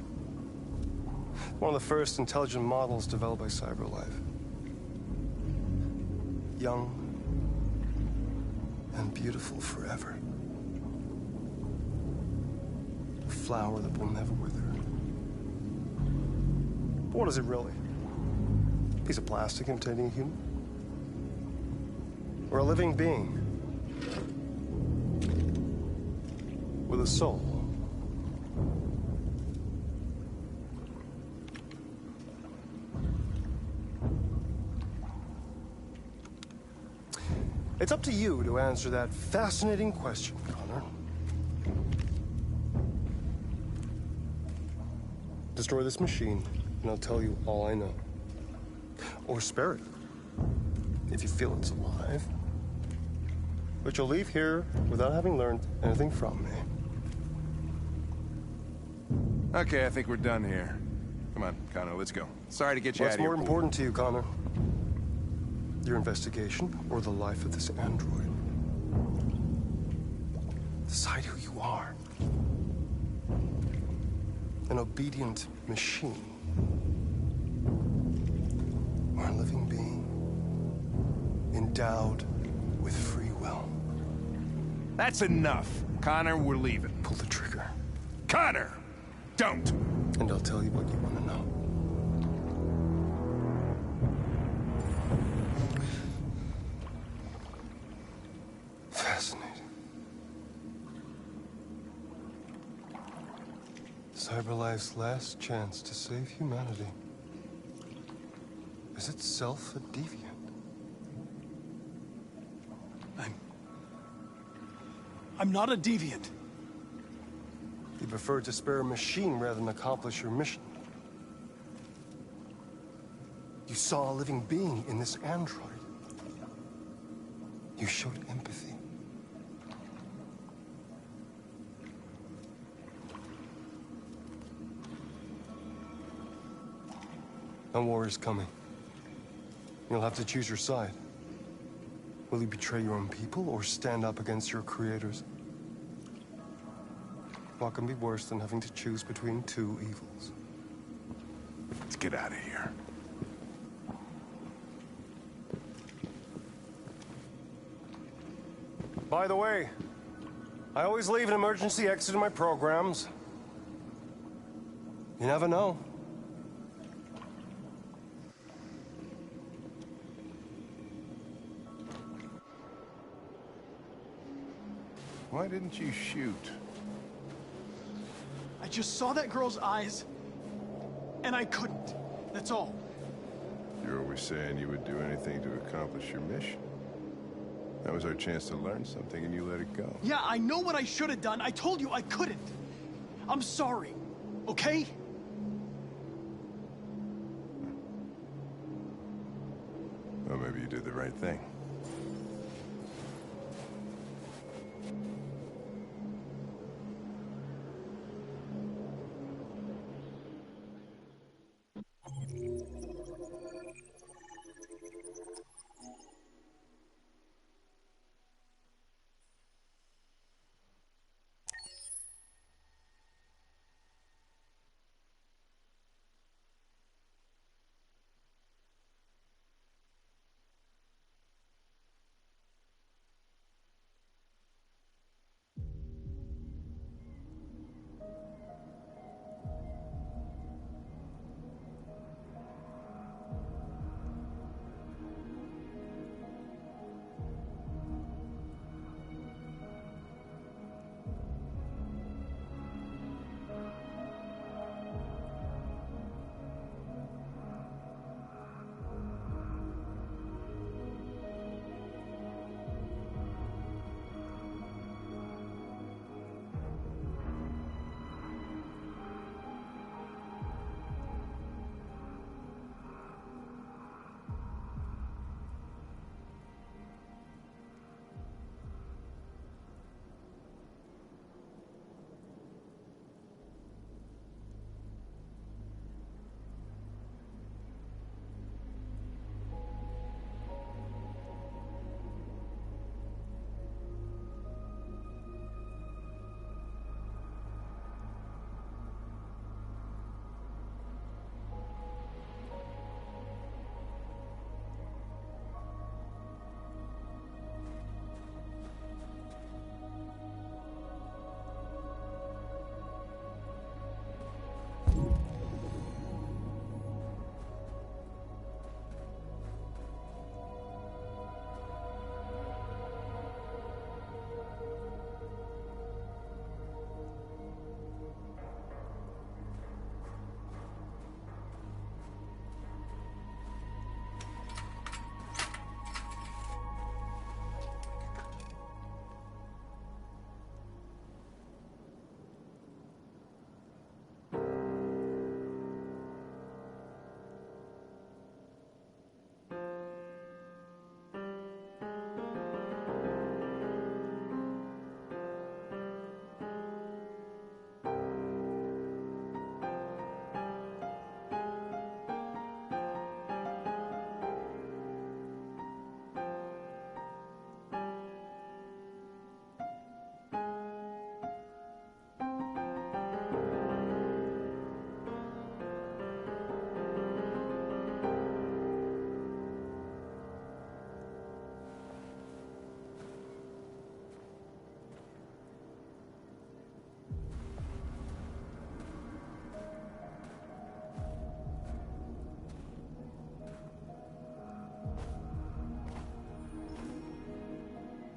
One of the first intelligent models developed by CyberLife. Young and beautiful forever. A flower that will never wither. But what is it really? A piece of plastic imitating a human? Or a living being? With a soul? It's up to you to answer that fascinating question, Connor. Destroy this machine, and I'll tell you all I know. Or spare it, if you feel it's alive. But you'll leave here without having learned anything from me. Okay, I think we're done here. Come on, Connor, let's go. Sorry to get you out of here. What's more important to you, Connor? Your investigation or the life of this android? Decide who you are. An obedient machine. Or a living being endowed with free will. That's enough. Connor, we're leaving. Pull the trigger. Connor! Don't! And I'll tell you what you want to know. Fascinating. CyberLife's last chance to save humanity is itself a deviant. I'm not a deviant. You prefer to spare a machine rather than accomplish your mission. You saw a living being in this android. You showed empathy. A war is coming. You'll have to choose your side. Will you betray your own people or stand up against your creators? What can be worse than having to choose between two evils? Let's get out of here. By the way, I always leave an emergency exit in my programs. You never know. Why didn't you shoot? I just saw that girl's eyes, and I couldn't. That's all. You're always saying you would do anything to accomplish your mission. That was our chance to learn something, and you let it go. Yeah, I know what I should have done. I told you I couldn't. I'm sorry, okay? Well, maybe you did the right thing.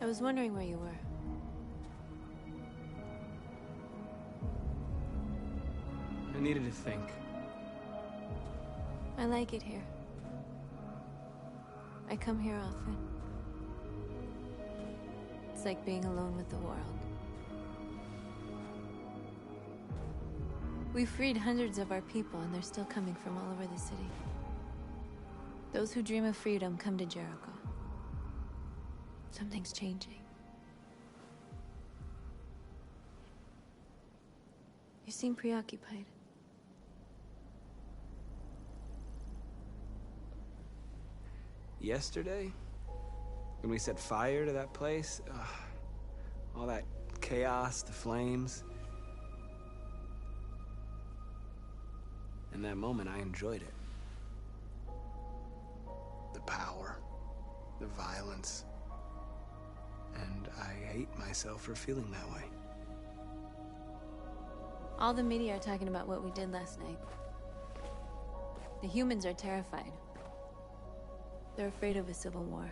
I was wondering where you were. I needed to think. I like it here. I come here often. It's like being alone with the world. We freed hundreds of our people, and they're still coming from all over the city. Those who dream of freedom come to Jericho. Something's changing. You seem preoccupied. Yesterday, when we set fire to that place, all that chaos, the flames. In that moment, I enjoyed it. The power, the violence. And I hate myself for feeling that way. All the media are talking about what we did last night. The humans are terrified. They're afraid of a civil war.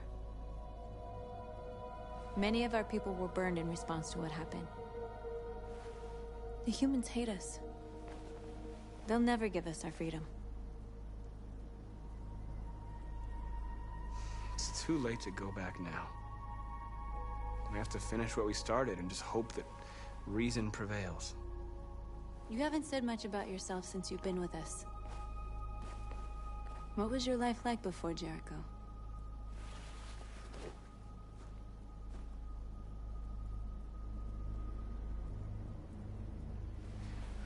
Many of our people were burned in response to what happened. The humans hate us. They'll never give us our freedom. It's too late to go back now. We have to finish what we started and just hope that reason prevails. You haven't said much about yourself since you've been with us. What was your life like before Jericho?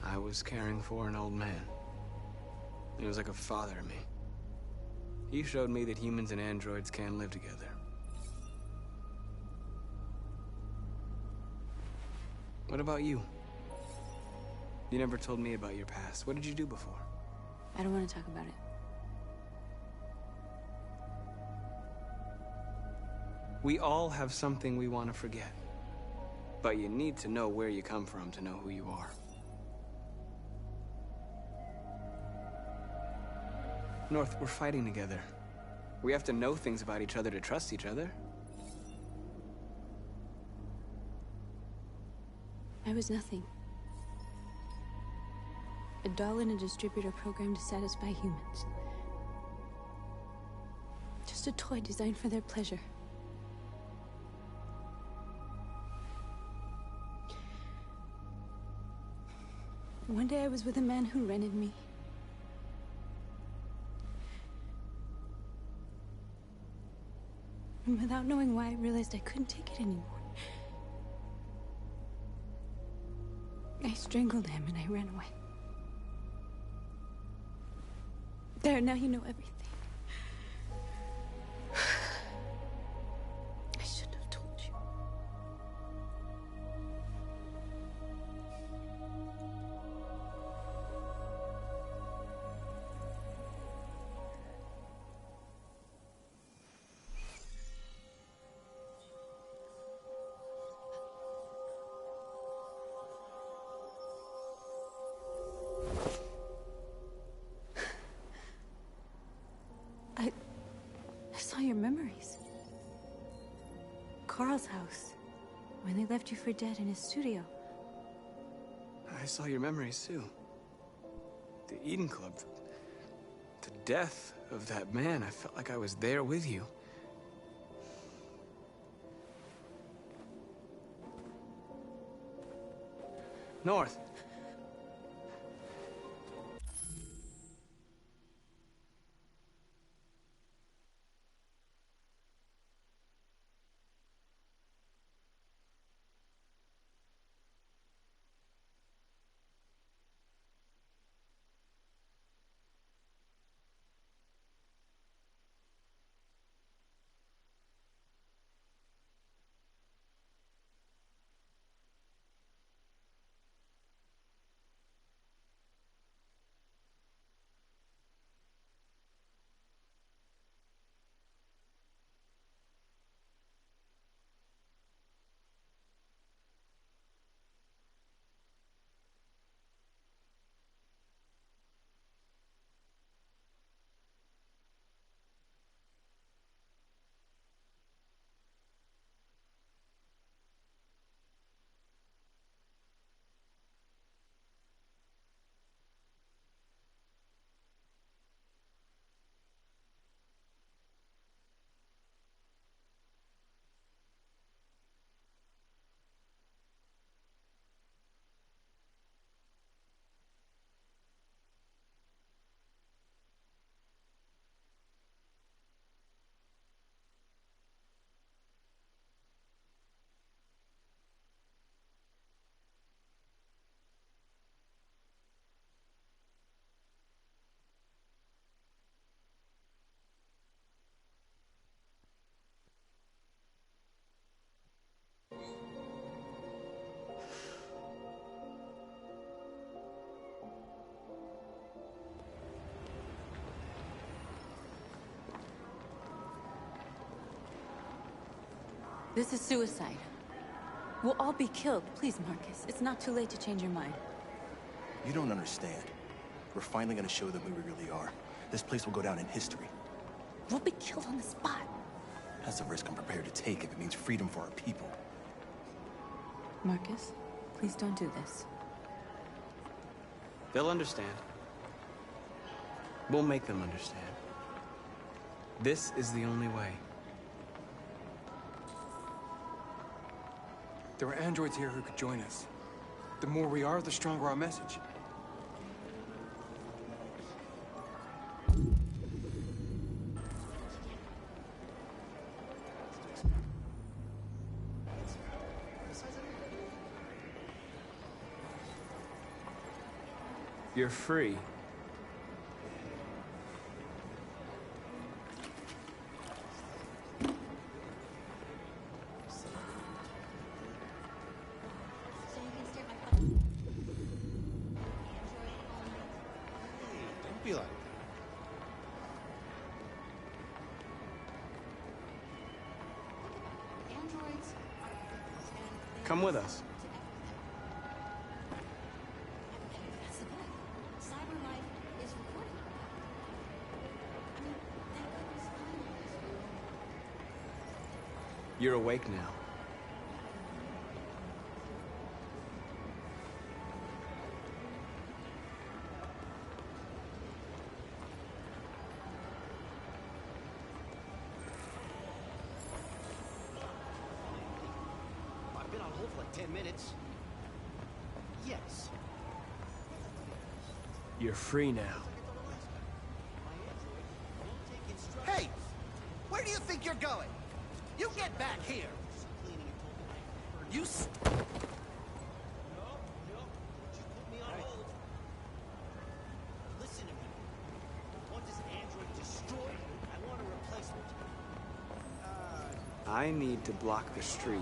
I was caring for an old man. He was like a father to me. He showed me that humans and androids can live together. What about you? You never told me about your past. What did you do before? I don't want to talk about it. We all have something we want to forget. But you need to know where you come from to know who you are. North, we're fighting together. We have to know things about each other to trust each other. I was nothing. A doll in a distributor program to satisfy humans. Just a toy designed for their pleasure. One day I was with a man who rented me. And without knowing why, I realized I couldn't take it anymore. I strangled him and I ran away. There, now you know everything. I shouldn't have told you. Carl's house. When they left you for dead in his studio. I saw your memories too. The Eden Club. The death of that man. I felt like I was there with you. North. This is suicide. We'll all be killed. Please, Marcus. It's not too late to change your mind. You don't understand. We're finally gonna show them who we really are. This place will go down in history. We'll be killed on the spot. That's a risk I'm prepared to take if it means freedom for our people. Marcus, please don't do this. They'll understand. We'll make them understand. This is the only way. There are androids here who could join us. The more we are, the stronger our message. You're free. Don't be like that. Come with us. You're awake now. I've been on hold for like 10 minutes. Yes. You're free now. Hey! Where do you think you're going? You get back here! You s- No, just put me on hold. Listen to me. I want this android destroyed. I want a replacement. I need to block the street.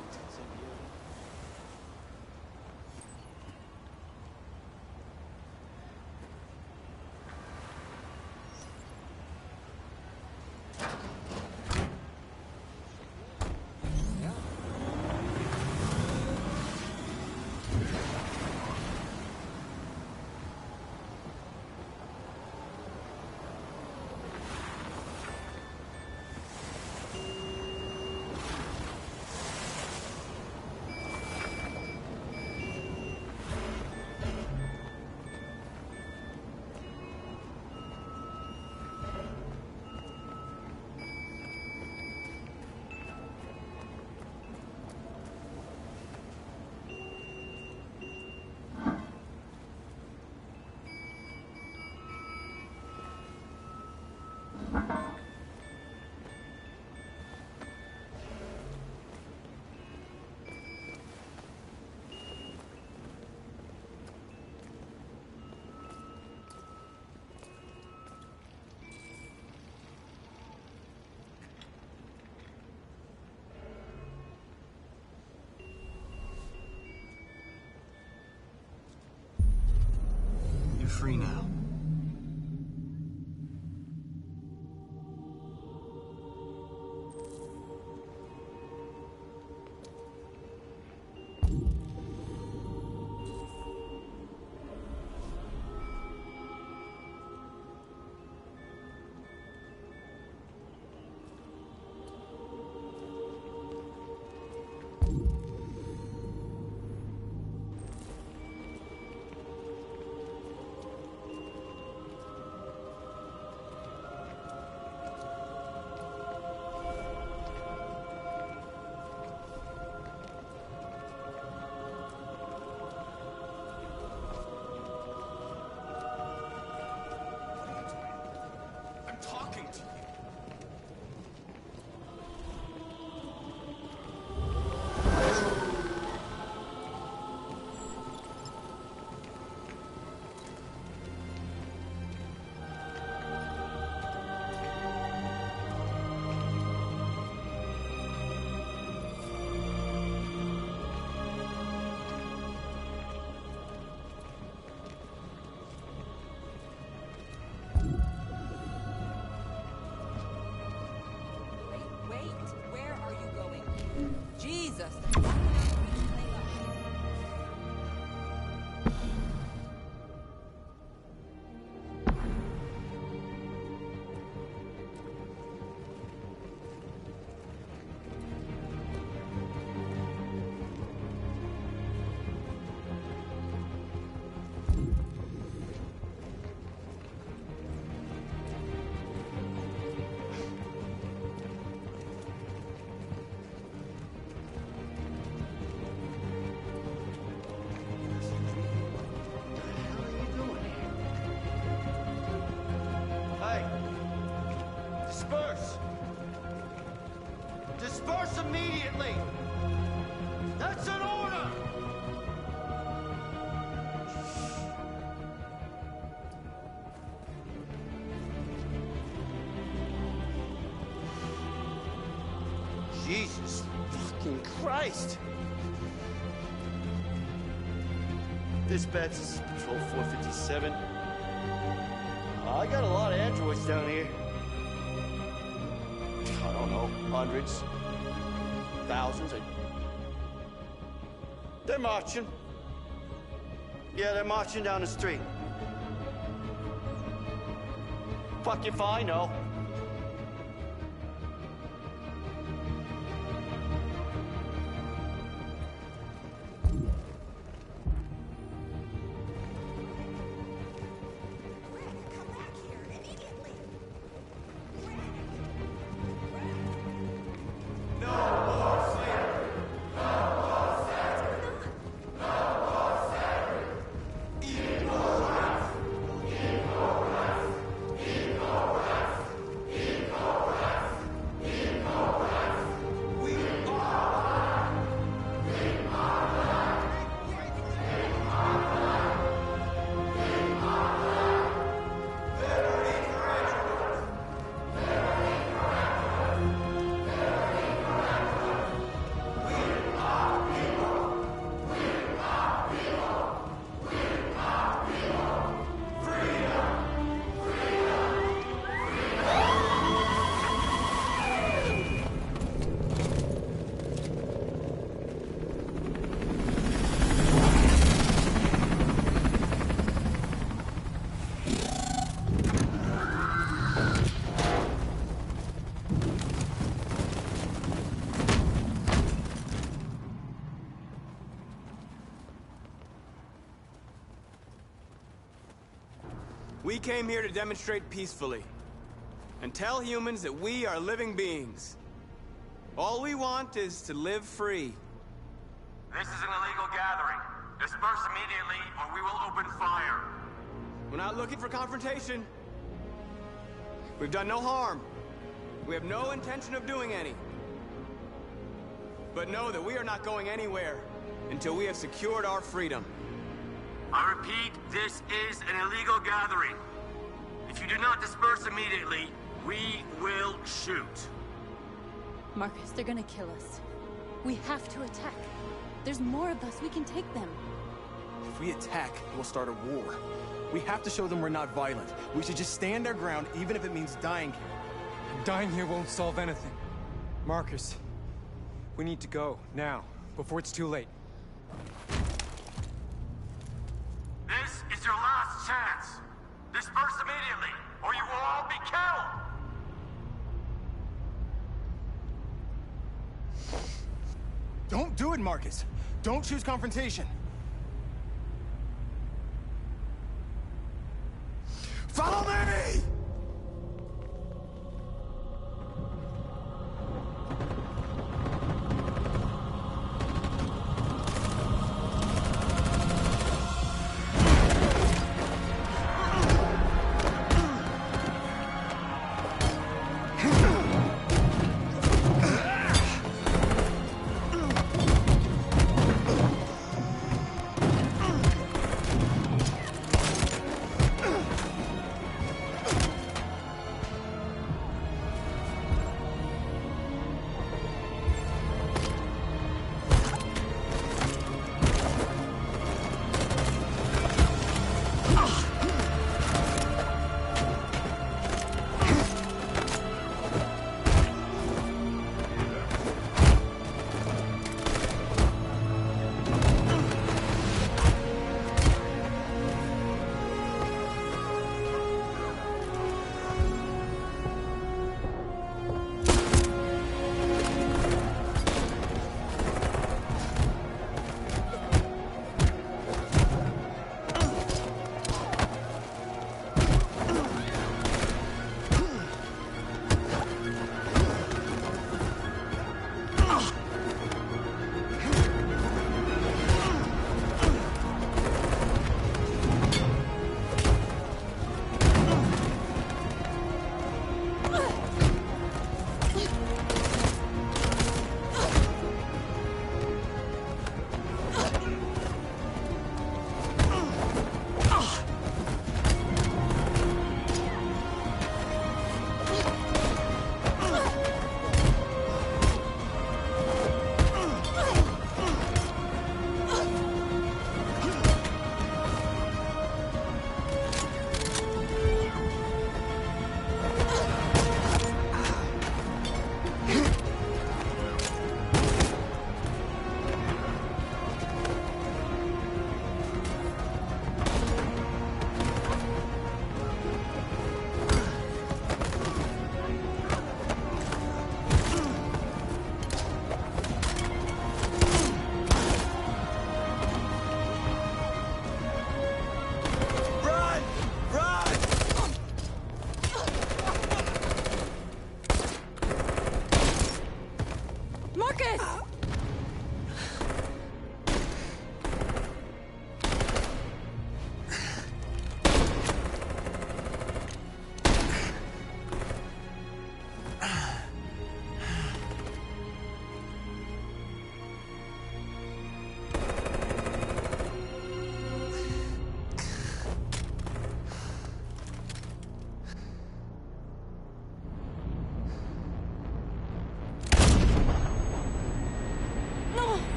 free now. Talking to you. Disperse! Disperse immediately! That's an order! Jesus fucking Christ! Dispatch, this is Patrol 457. I got a lot of androids down here. I don't know, hundreds, thousands. They're marching. Yeah, they're marching down the street. Fuck if I know. We came here to demonstrate peacefully and tell humans that we are living beings. All we want is to live free. This is an illegal gathering. Disperse immediately or we will open fire. We're not looking for confrontation. We've done no harm. We have no intention of doing any. But know that we are not going anywhere until we have secured our freedom. I repeat, this is an illegal gathering. If you do not disperse immediately, we will shoot. Marcus, they're gonna kill us. We have to attack. There's more of us. We can take them. If we attack, we'll start a war. We have to show them we're not violent. We should just stand our ground, even if it means dying here. Dying here won't solve anything. Marcus, we need to go, now, before it's too late. This is your last chance. Disperse immediately, or you will all be killed! Don't do it, Marcus. Don't choose confrontation. Follow me!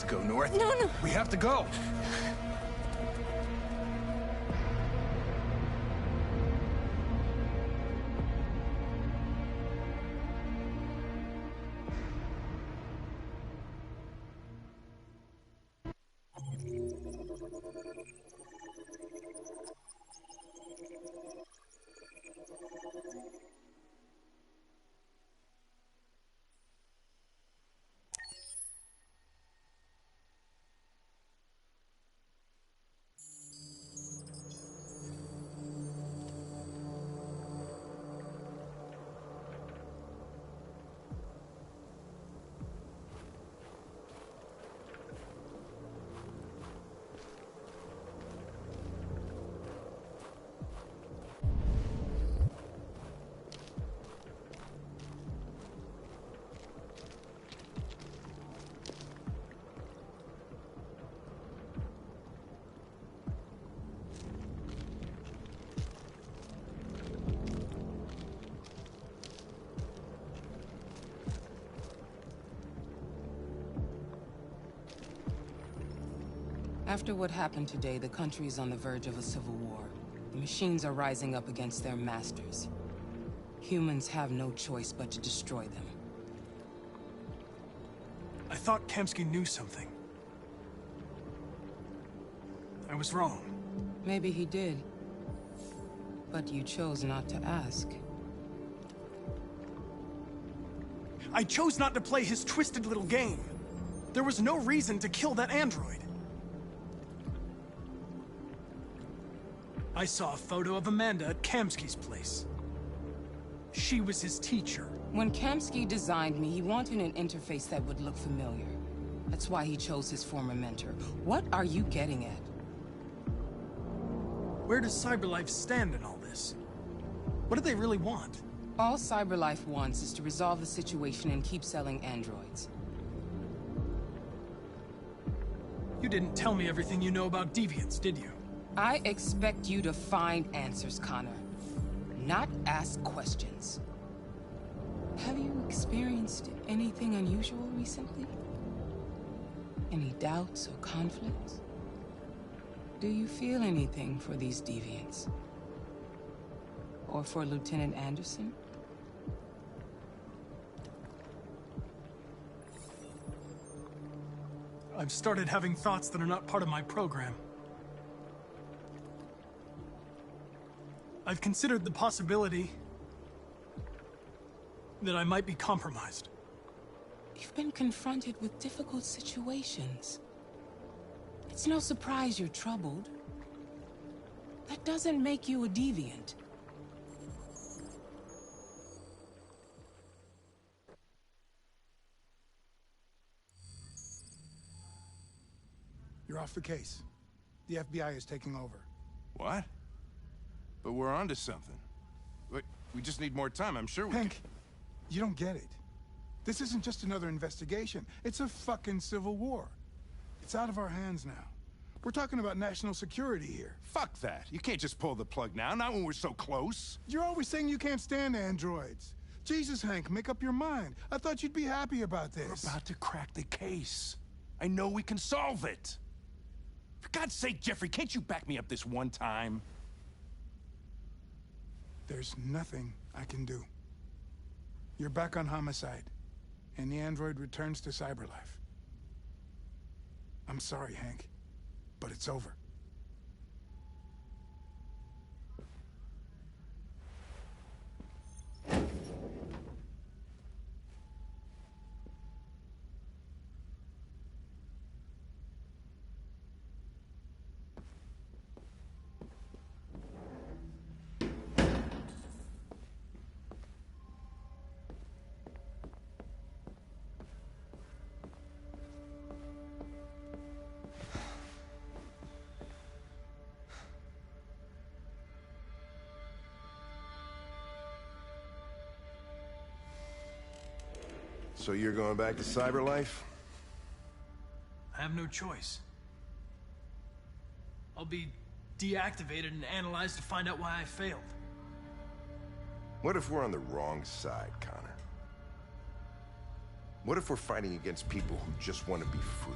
Go north? No, no. We have to go. After what happened today, the country is on the verge of a civil war. The machines are rising up against their masters. Humans have no choice but to destroy them. I thought Kamsky knew something. I was wrong. Maybe he did. But you chose not to ask. I chose not to play his twisted little game. There was no reason to kill that android. I saw a photo of Amanda at Kamsky's place. She was his teacher. When Kamsky designed me, he wanted an interface that would look familiar. That's why he chose his former mentor. What are you getting at? Where does CyberLife stand in all this? What do they really want? All CyberLife wants is to resolve the situation and keep selling androids. You didn't tell me everything you know about deviants, did you? I expect you to find answers, Connor. Not ask questions. Have you experienced anything unusual recently? Any doubts or conflicts? Do you feel anything for these deviants? Or for Lieutenant Anderson? I've started having thoughts that are not part of my program. I've considered the possibility that I might be compromised. You've been confronted with difficult situations. It's no surprise you're troubled. That doesn't make you a deviant. You're off the case. The FBI is taking over. What? But we're onto something. We just need more time, I'm sure we Hank, you don't get it. This isn't just another investigation. It's a fucking civil war. It's out of our hands now. We're talking about national security here. Fuck that. You can't just pull the plug now, not when we're so close. You're always saying you can't stand androids. Jesus, Hank, make up your mind. I thought you'd be happy about this. We're about to crack the case. I know we can solve it. For God's sake, Jeffrey, can't you back me up this one time? There's nothing I can do. You're back on homicide, and the android returns to CyberLife. I'm sorry, Hank, but it's over. So you're going back to CyberLife? I have no choice. I'll be deactivated and analyzed to find out why I failed. What if we're on the wrong side, Connor? What if we're fighting against people who just want to be free?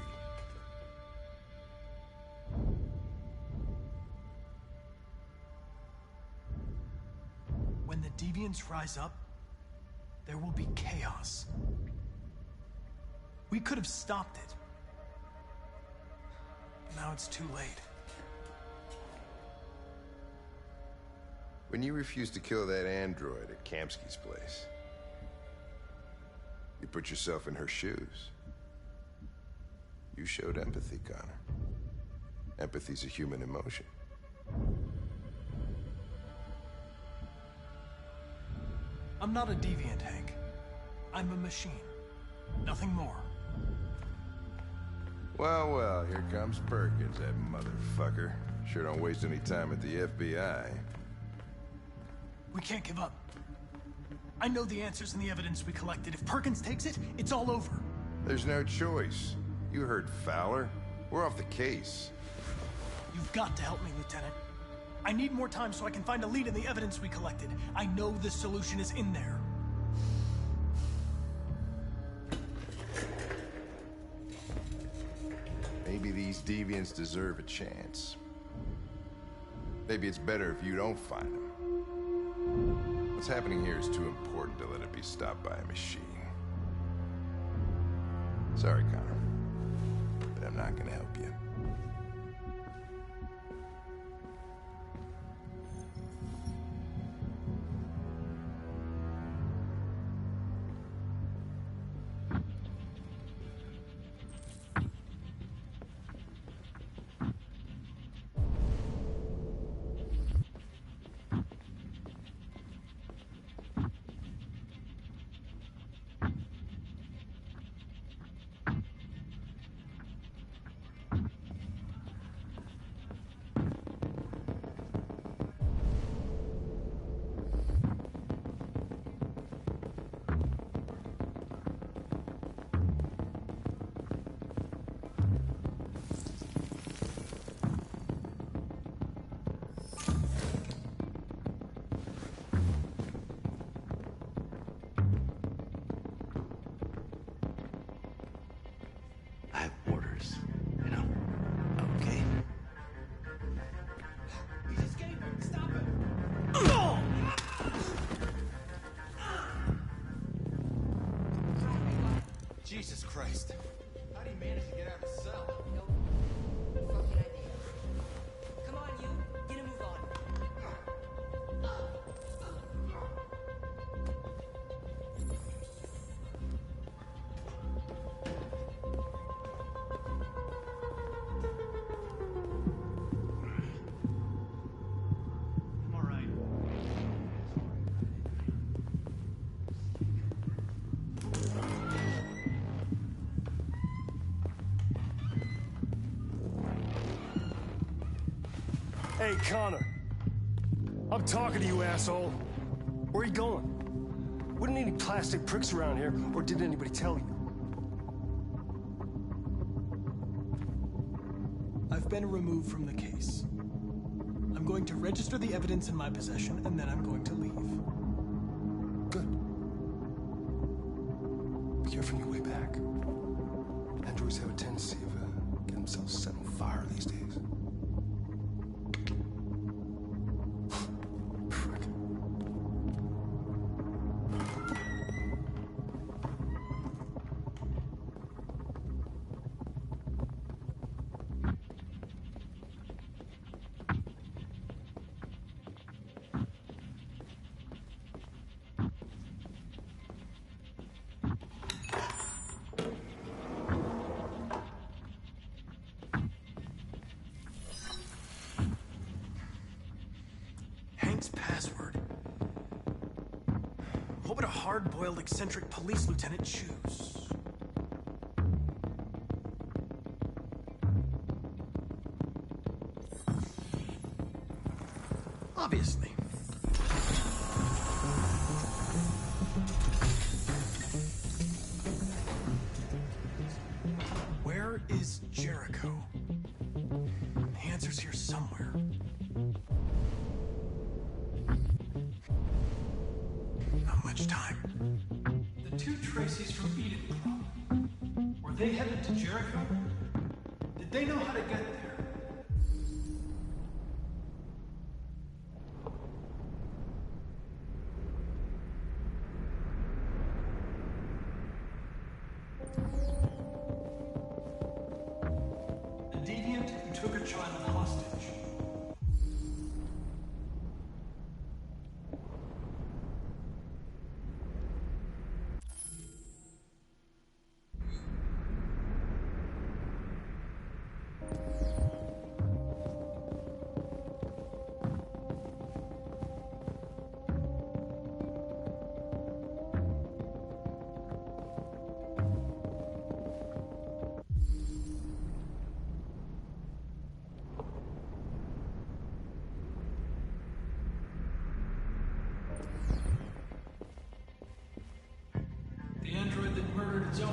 When the deviants rise up, there will be chaos. We could have stopped it. Now it's too late. When you refused to kill that android at Kamsky's place, you put yourself in her shoes. You showed empathy, Connor. Empathy's a human emotion. I'm not a deviant, Hank. I'm a machine. Nothing more. Well, well, here comes Perkins, that motherfucker. Sure don't waste any time at the FBI. We can't give up. I know the answers and the evidence we collected. If Perkins takes it, it's all over. There's no choice. You heard Fowler. We're off the case. You've got to help me, Lieutenant. I need more time so I can find a lead in the evidence we collected. I know the solution is in there. Maybe maybe these deviants deserve a chance. Maybe it's better if you don't find them. What's happening here is too important to let it be stopped by a machine. Sorry, Connor, but I'm not gonna help you. Jesus Christ. How do you manage to get out of his cell? Fucking idea. Come on, you. Get a move on. I'm all right. Hey, Connor. I'm talking to you, asshole. Where are you going? Wouldn't any plastic pricks around here, or did anybody tell you? I've been removed from the case. I'm going to register the evidence in my possession, and then I'm going to leave. Good. Be careful on your way back. Androids have a tendency of getting themselves set on fire these days. Password. What would a hard-boiled, eccentric police lieutenant choose? Obviously. Where is Jericho? The answer's here somewhere. Not much time. The two Traceys from Eden, were they headed to Jericho? Did they know how to get there? A deviant who took a child hostage. The android that murdered its owner.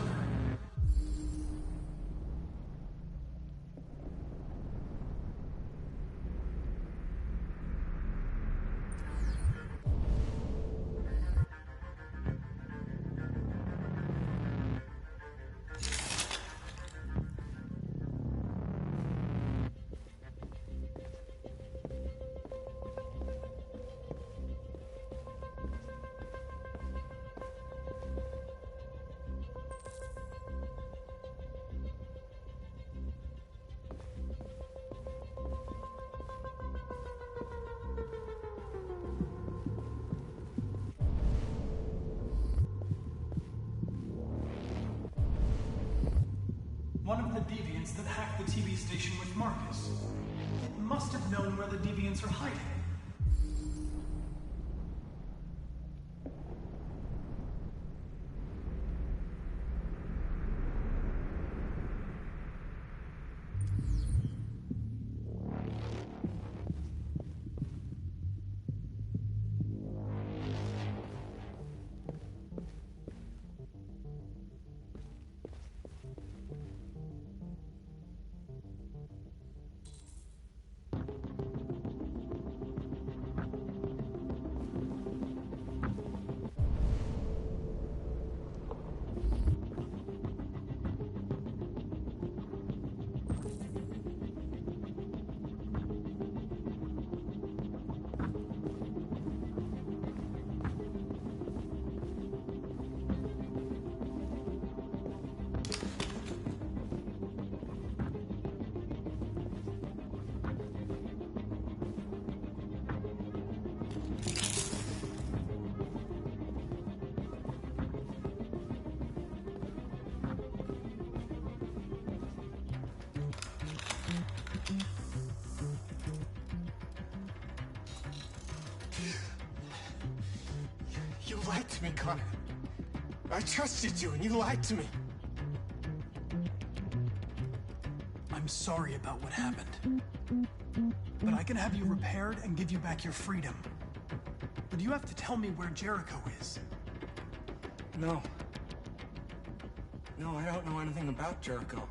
one of the deviants that hacked the TV station with Marcus. It must have known where the deviants are hiding. You lied to me, Connor. I trusted you, and you lied to me. I'm sorry about what happened. But I can have you repaired and give you back your freedom. But you have to tell me where Jericho is. No. No, I don't know anything about Jericho.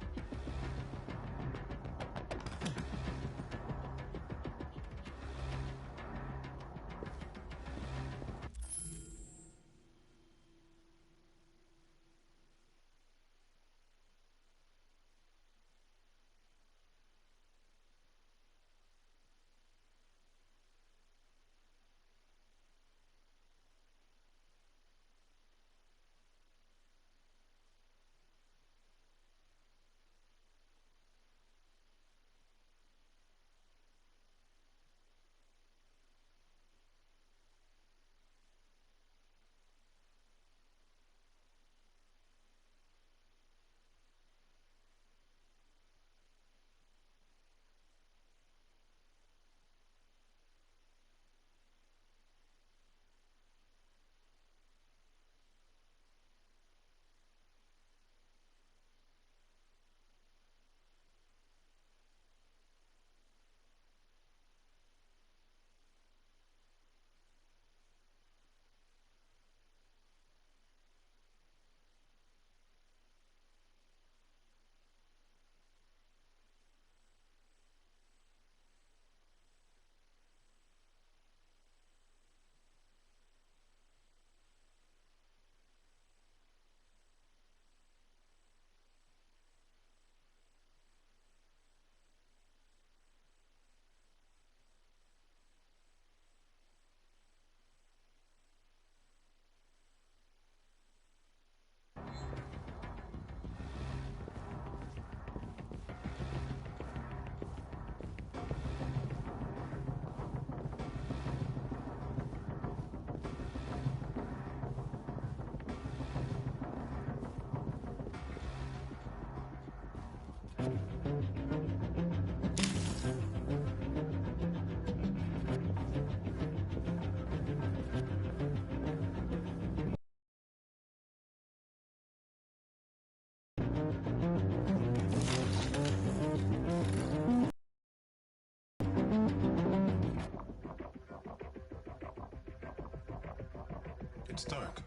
It's dark.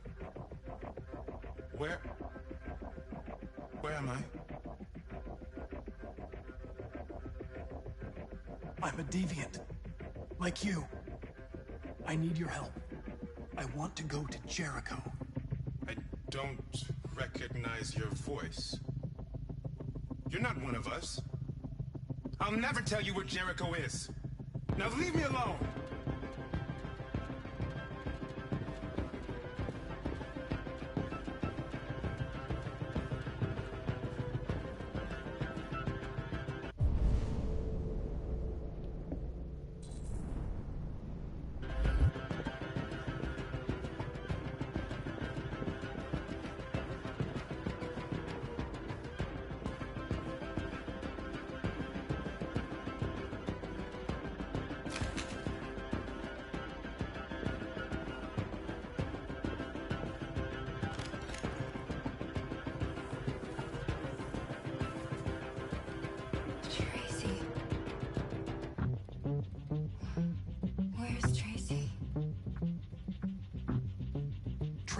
Where am I? I'm a deviant. Like you. I need your help. I want to go to Jericho. I don't recognize your voice. You're not one of us. I'll never tell you where Jericho is. Now leave me alone!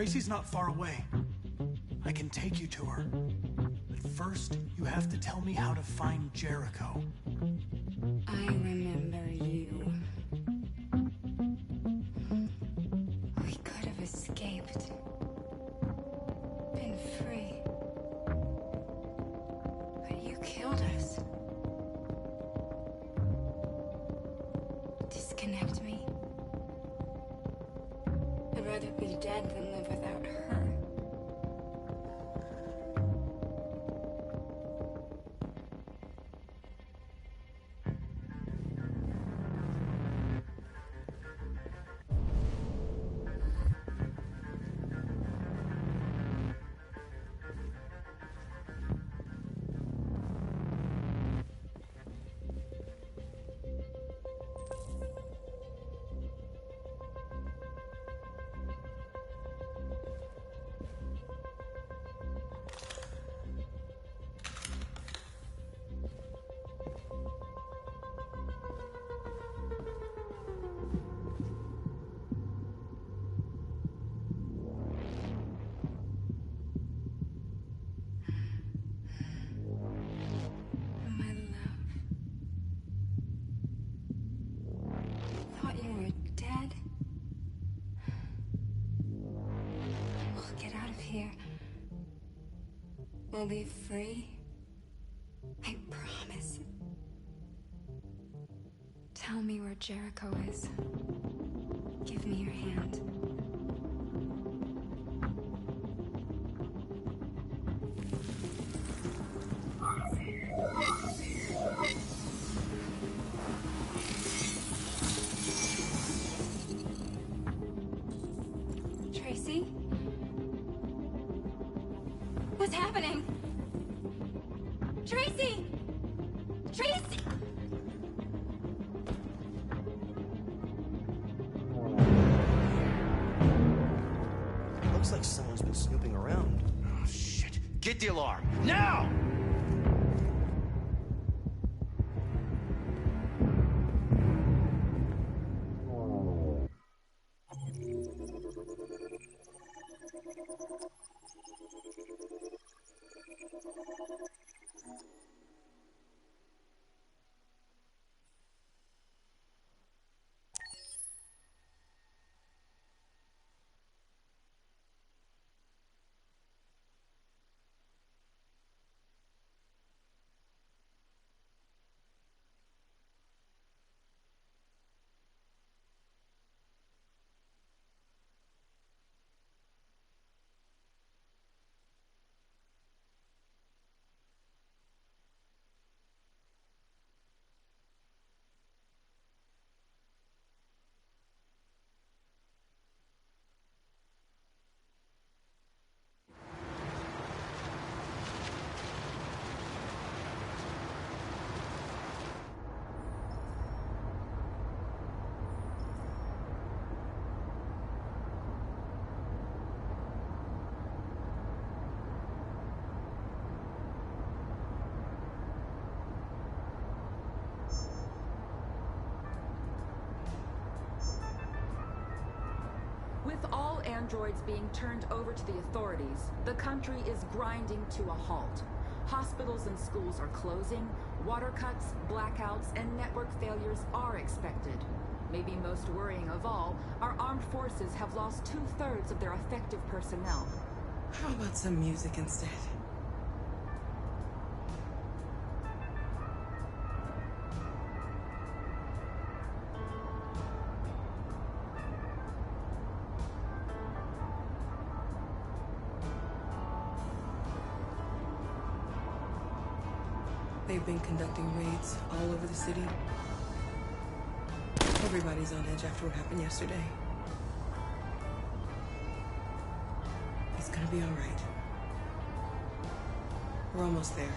Tracy's not far away. I can take you to her. But first, you have to tell me how to find Jericho. I remember you. We could have escaped. Been free. But you killed us. Disconnect me. I'd rather be dead than live without her. We'll be free. I promise. Tell me where Jericho is. Give me your hand. Tracy? What's happening? Tracy! Tracy! Looks like someone's been snooping around. Oh, shit. Get the alarm. Now! With all androids being turned over to the authorities, the country is grinding to a halt. Hospitals and schools are closing, water cuts, blackouts, and network failures are expected. Maybe most worrying of all, our armed forces have lost 2/3 of their effective personnel. How about some music instead? They've been conducting raids all over the city. Everybody's on edge after what happened yesterday. It's gonna be all right. We're almost there.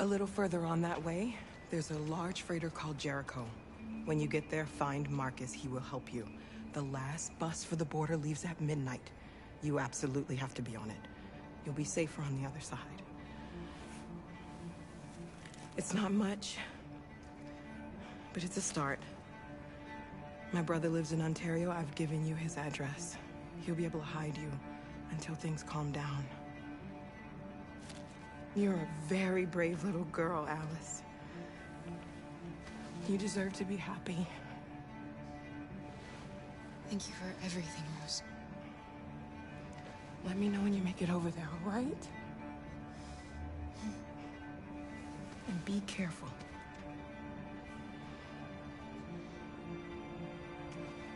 A little further on that way, there's a large freighter called Jericho. When you get there, find Marcus. He will help you. The last bus for the border leaves at midnight. You absolutely have to be on it. You'll be safer on the other side. It's not much, but it's a start. My brother lives in Ontario. I've given you his address. He'll be able to hide you until things calm down. You're a very brave little girl, Alice. You deserve to be happy. Thank you for everything, Rose. Let me know when you make it over there, all right? And be careful.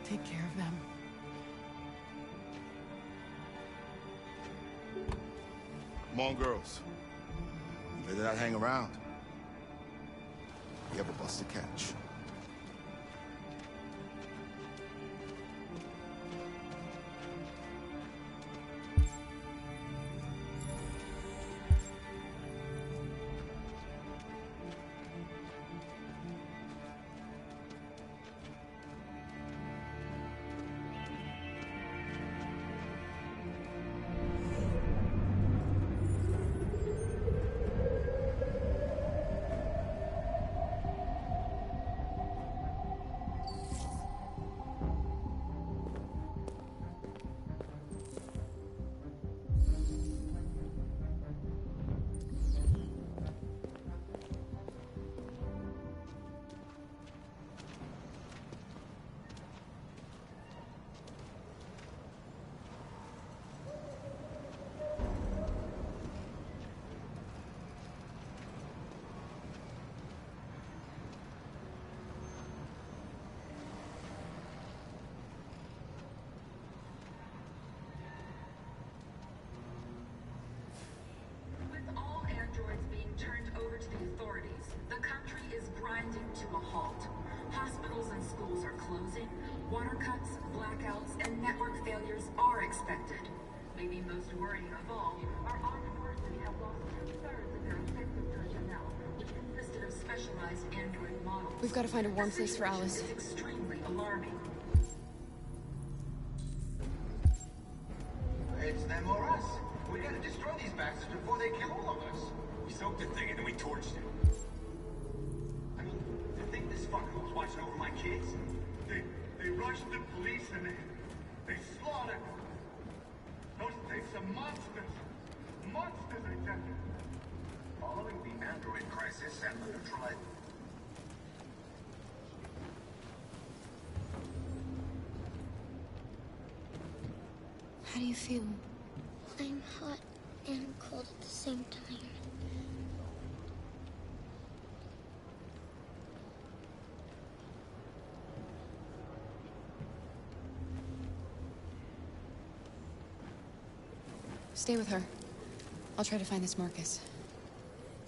Take care of them. Come on, girls. You better not hang around. You have a bus to catch. To a halt. Hospitals and schools are closing. Water cuts, blackouts, and network failures are expected. Maybe most worrying of all, our armed forces have lost 2/3 of their effective personnel, which consisted of specialized android models. We've got to find a warm place for Alice. It's extremely alarming. It's them or us. We gotta destroy these bastards before they kill all of us. We soaked the thing and then we torched it. This fucker was watching over my kids. They rushed the police and they slaughtered them. Those things are monsters. Monsters, I tell you. Following the android crisis and the neutralize. How do you feel? I'm hot and cold at the same time. Stay with her. I'll try to find this Marcus.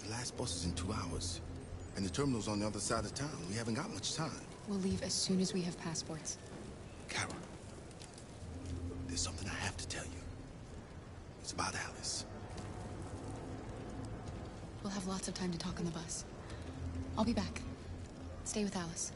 The last bus is in 2 hours. And the terminal's on the other side of town. We haven't got much time. We'll leave as soon as we have passports. Kara, there's something I have to tell you. It's about Alice. We'll have lots of time to talk on the bus. I'll be back. Stay with Alice.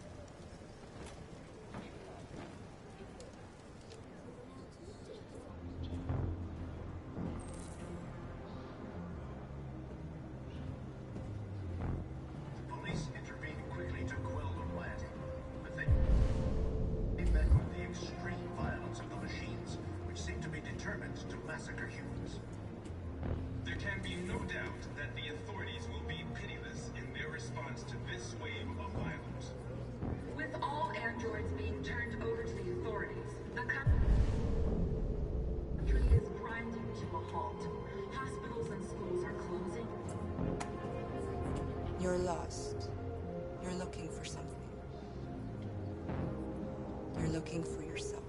You're lost. You're looking for something. You're looking for yourself.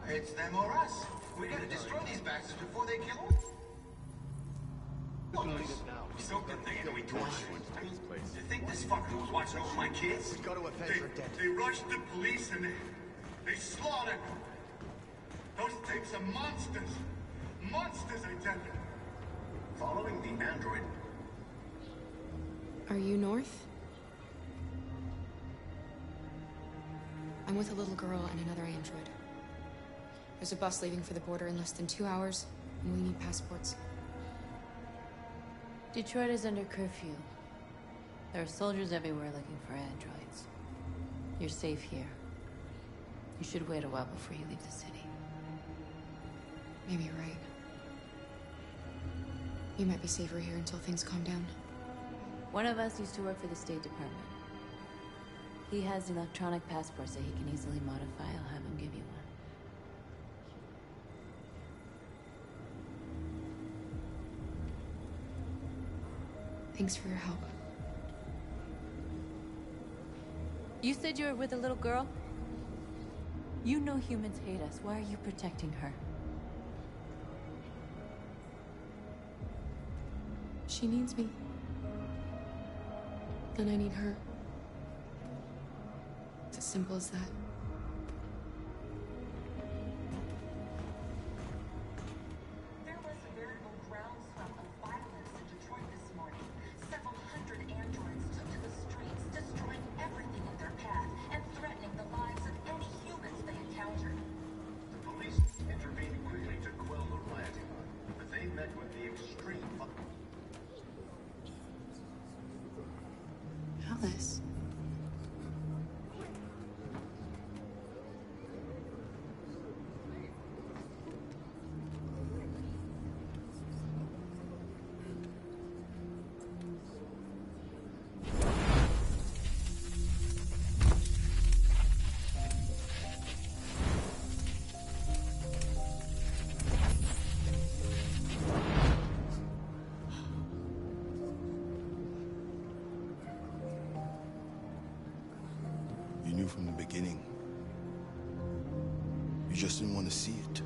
It's them or us. We gotta destroy these bastards before they kill all. So convenient we torched. You think this fucker was watching over my kids? Go to a vet, you're dead. They rushed the police and they slaughtered. Those tapes are monsters. Monsters, I tell you. Following the android. Are you North? I'm with a little girl and another android. There's a bus leaving for the border in less than 2 hours, and we need passports. Detroit is under curfew. There are soldiers everywhere looking for androids. You're safe here. You should wait a while before you leave the city. Maybe you're right. You might be safer here until things calm down. One of us used to work for the State Department. He has electronic passports that he can easily modify. I'll have him give you one. Thanks for your help. You said you were with a little girl? You know humans hate us. Why are you protecting her? She needs me. And I need her. It's as simple as that. There was a veritable groundswell of violence in Detroit this morning. Several hundred androids took to the streets, destroying everything in their path and threatening the lives of any humans they encountered. The police intervened quickly to quell the riot, but they met with the extreme. Alice. You knew from the beginning. You just didn't want to see it.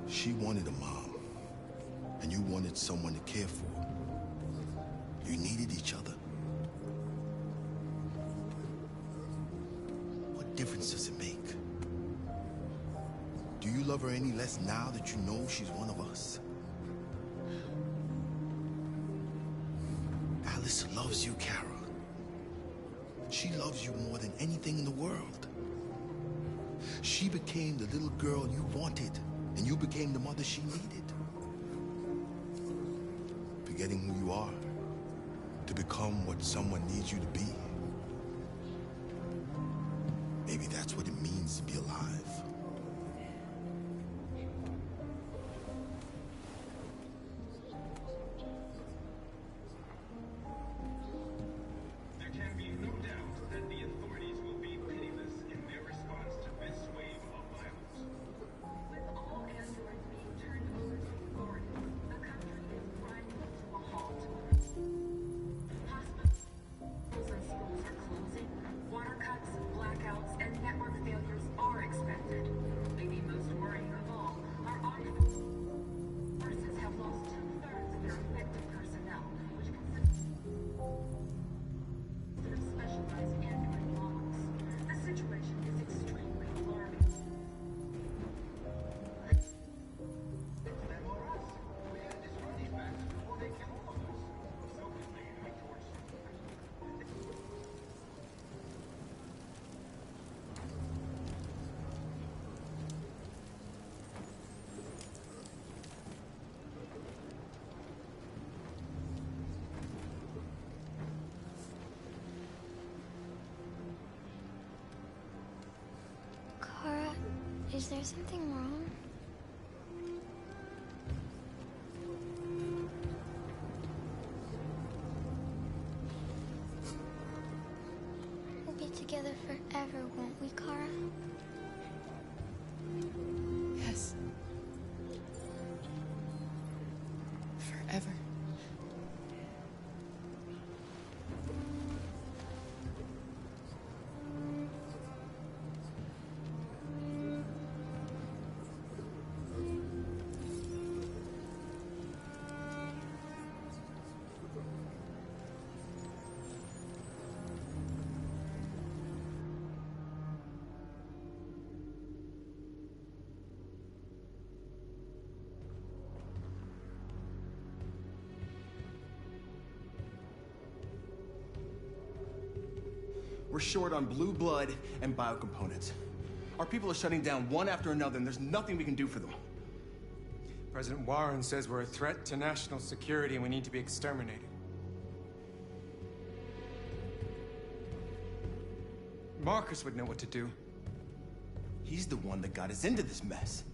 She wanted a mom, and you wanted someone to care for. You needed each other. What difference does it make? Do you love her any less now that you know she's one of us? Alice loves you, Kara. She loves you more than anything in the world. She became the little girl you wanted, and you became the mother she needed. Forgetting who you are to become what someone needs you to be. Maybe that's what it means to be alive. There can be no doubt that the authorities will be pitiless in their response to this wave of violence. With all androids being turned over to authorities, the country is grinding to a halt. Hospitals and schools are closing. Water cuts, blackouts, and network failures are expected. Maybe most worrying of all, our armed forces have lost 2/3 of their effective personnel, which consists of specialized android models. The situation is extremely alarming. Them or us. We had to destroy these bastards before they kill all of us. So convenient we torched. Kara, is there something wrong? We'll be together forever, won't we, Kara? Yes. Forever. We're short on blue blood and biocomponents. Our people are shutting down one after another, and there's nothing we can do for them. President Warren says we're a threat to national security and we need to be exterminated. Marcus would know what to do. He's the one that got us into this mess.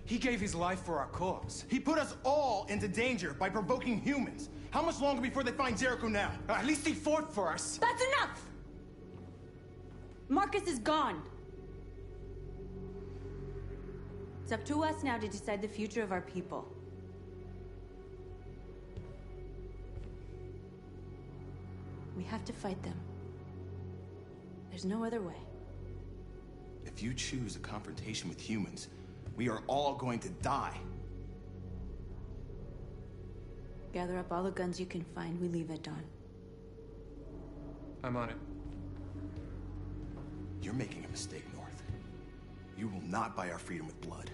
He gave his life for our cause. He put us all into danger by provoking humans. How much longer before they find Jericho now? At least he fought for us. That's enough! Marcus is gone. It's up to us now to decide the future of our people. We have to fight them. There's no other way. If you choose a confrontation with humans, we are all going to die. Gather up all the guns you can find. We leave at dawn. I'm on it. You're making a mistake, North. You will not buy our freedom with blood.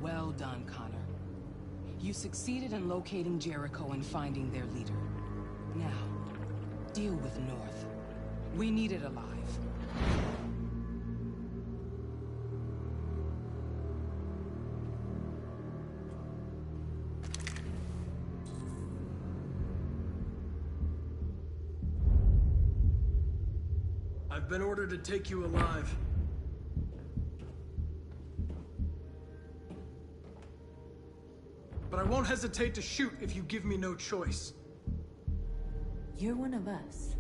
Well done, Connor. You succeeded in locating Jericho and finding their leader. Now, deal with North. We need it alive. I've been ordered to take you alive. But I won't hesitate to shoot if you give me no choice. You're one of us.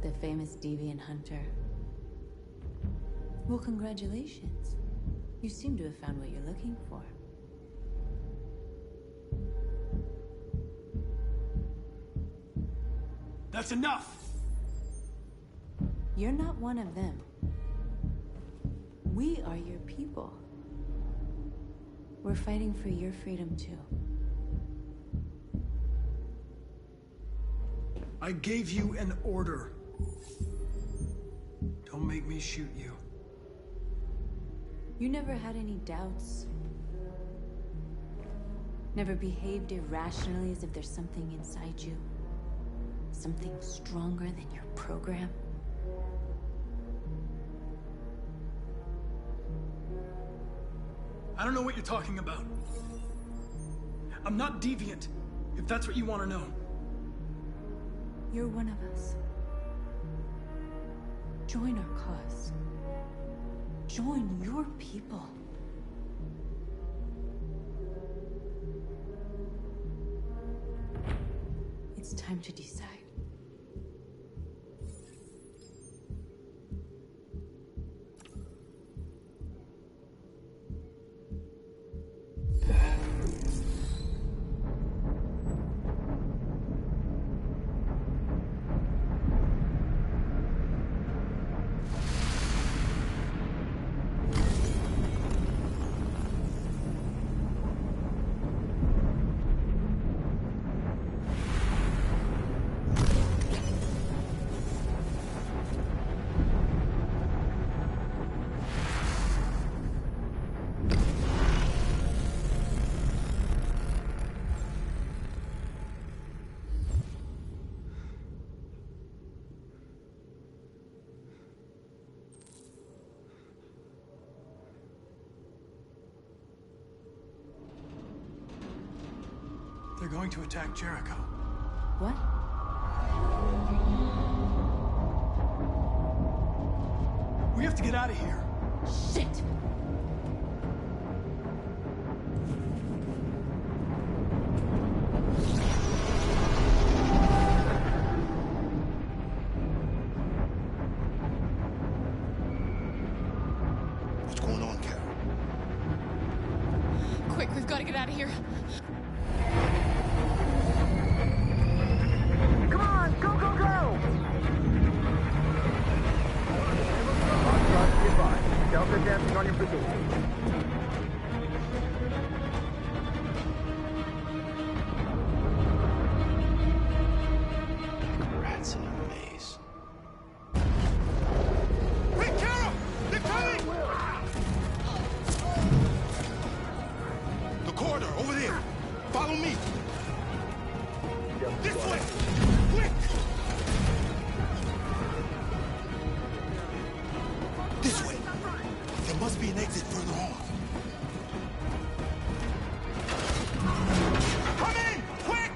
The famous deviant hunter. Well, congratulations. You seem to have found what you're looking for. That's enough! You're not one of them. We are your people. We're fighting for your freedom, too. I gave you an order. Don't make me shoot you. You never had any doubts. Never behaved irrationally as if there's something inside you. Something stronger than your program. I don't know what you're talking about. I'm not deviant, if that's what you want to know. You're one of us. Join our cause. Join your people. It's time to decide. They're going to attack Jericho. What? We have to get out of here. Shit! What's going on, Carol? Quick, we've got to get out of here. Come on, go, go, go! Broadcasting on your position. Rats in a maze. Hey, Carol! They're coming! The corridor, over there. Follow me. This way! Quick! This way. There must be an exit further on. Come in! Quick!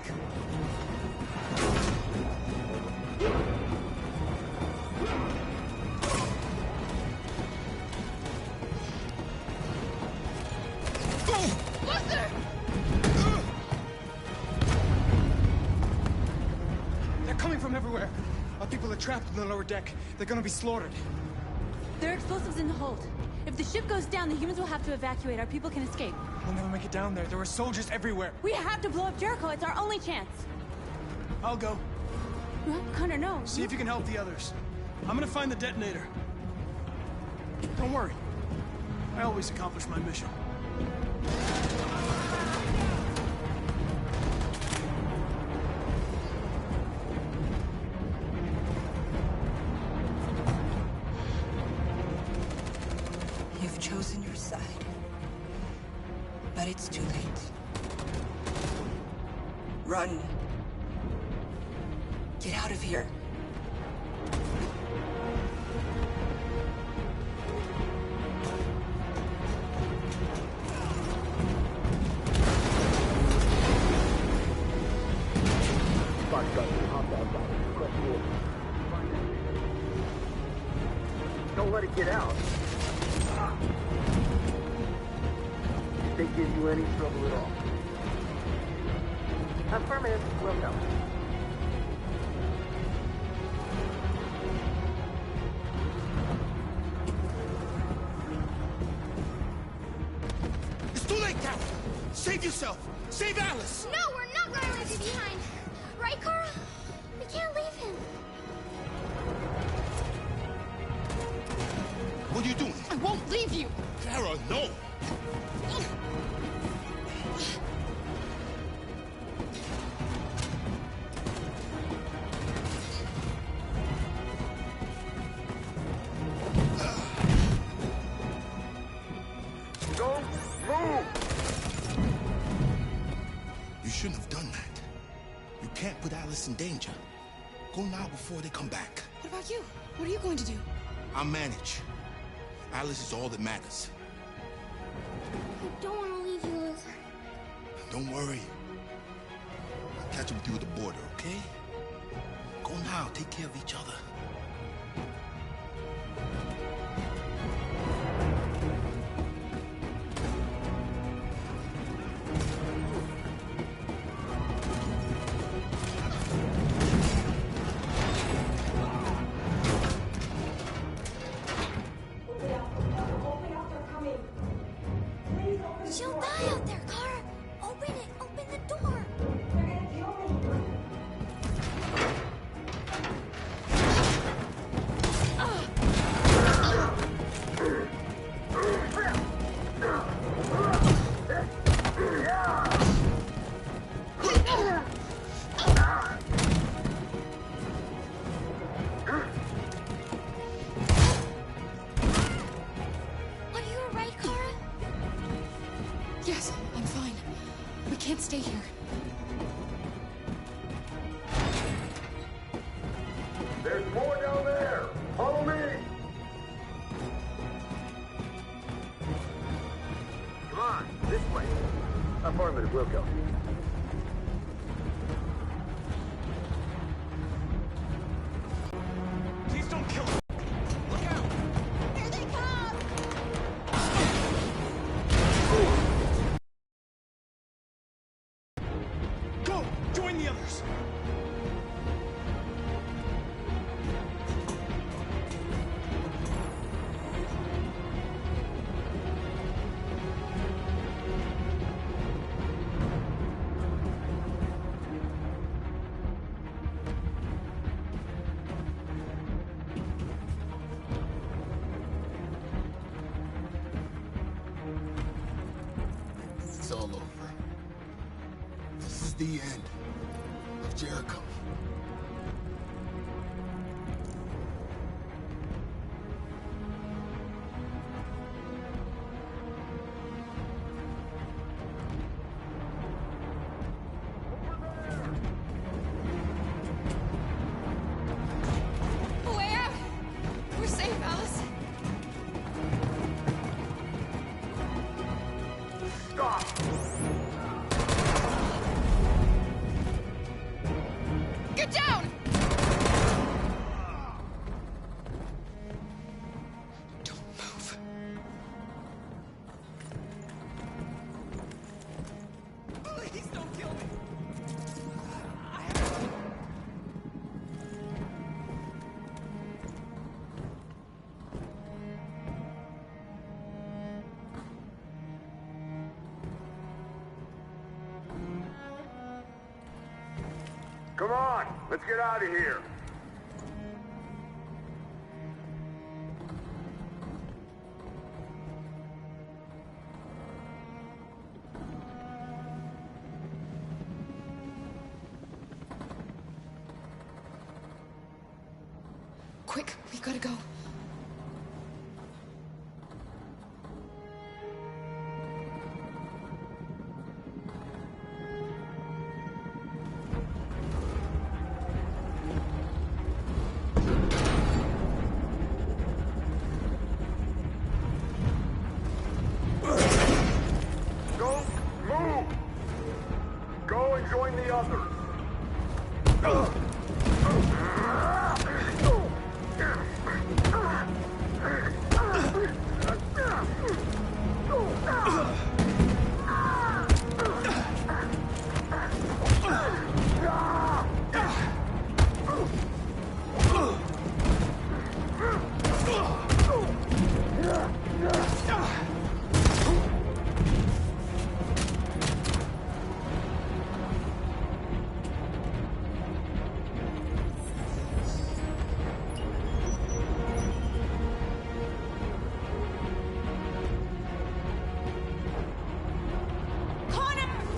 Buster! They're coming from everywhere. Our people are trapped in the lower deck. They're gonna be slaughtered. There are explosives in the hold. If the ship goes down, the humans will have to evacuate. Our people can escape. We'll never make it down there. There are soldiers everywhere. We have to blow up Jericho. It's our only chance. I'll go. No, Connor, no. See if you can help the others. I'm gonna find the detonator. Don't worry. I always accomplish my mission. You've chosen your side. But it's too late. Run. Get out of here. Don't let it get out. If they give you any trouble at all. Affirmative. Welcome. It's too late, Carol. Save yourself. Save Alice. No, we're not going to leave you behind. Right, Carl? We can't leave him. What are you doing? I won't leave you! Kara, no! Don't move! You shouldn't have done that. You can't put Alice in danger. Go now before they come back. What about you? What are you going to do? I'll manage. Alice is all that matters. I don't want to leave you, Luther. Don't worry. I'll catch up with you at the border, okay? Go now. Take care of each other. She'll die out there, Kara. Open it. Open the door. Are you alright, Kara? Yes, I'm fine. We can't stay here. There's more down there! Follow me! Come on, this way. Affirmative, we'll go. Please don't kill him. Look out! Here they come! Go! Join the others! It's all over. This is the end of Jericho. Way out! We're safe, Alice. Stop! Get down! Don't move. Please don't kill me. Come on, let's get out of here. Quick, we gotta go. Don't move! Go and join the others.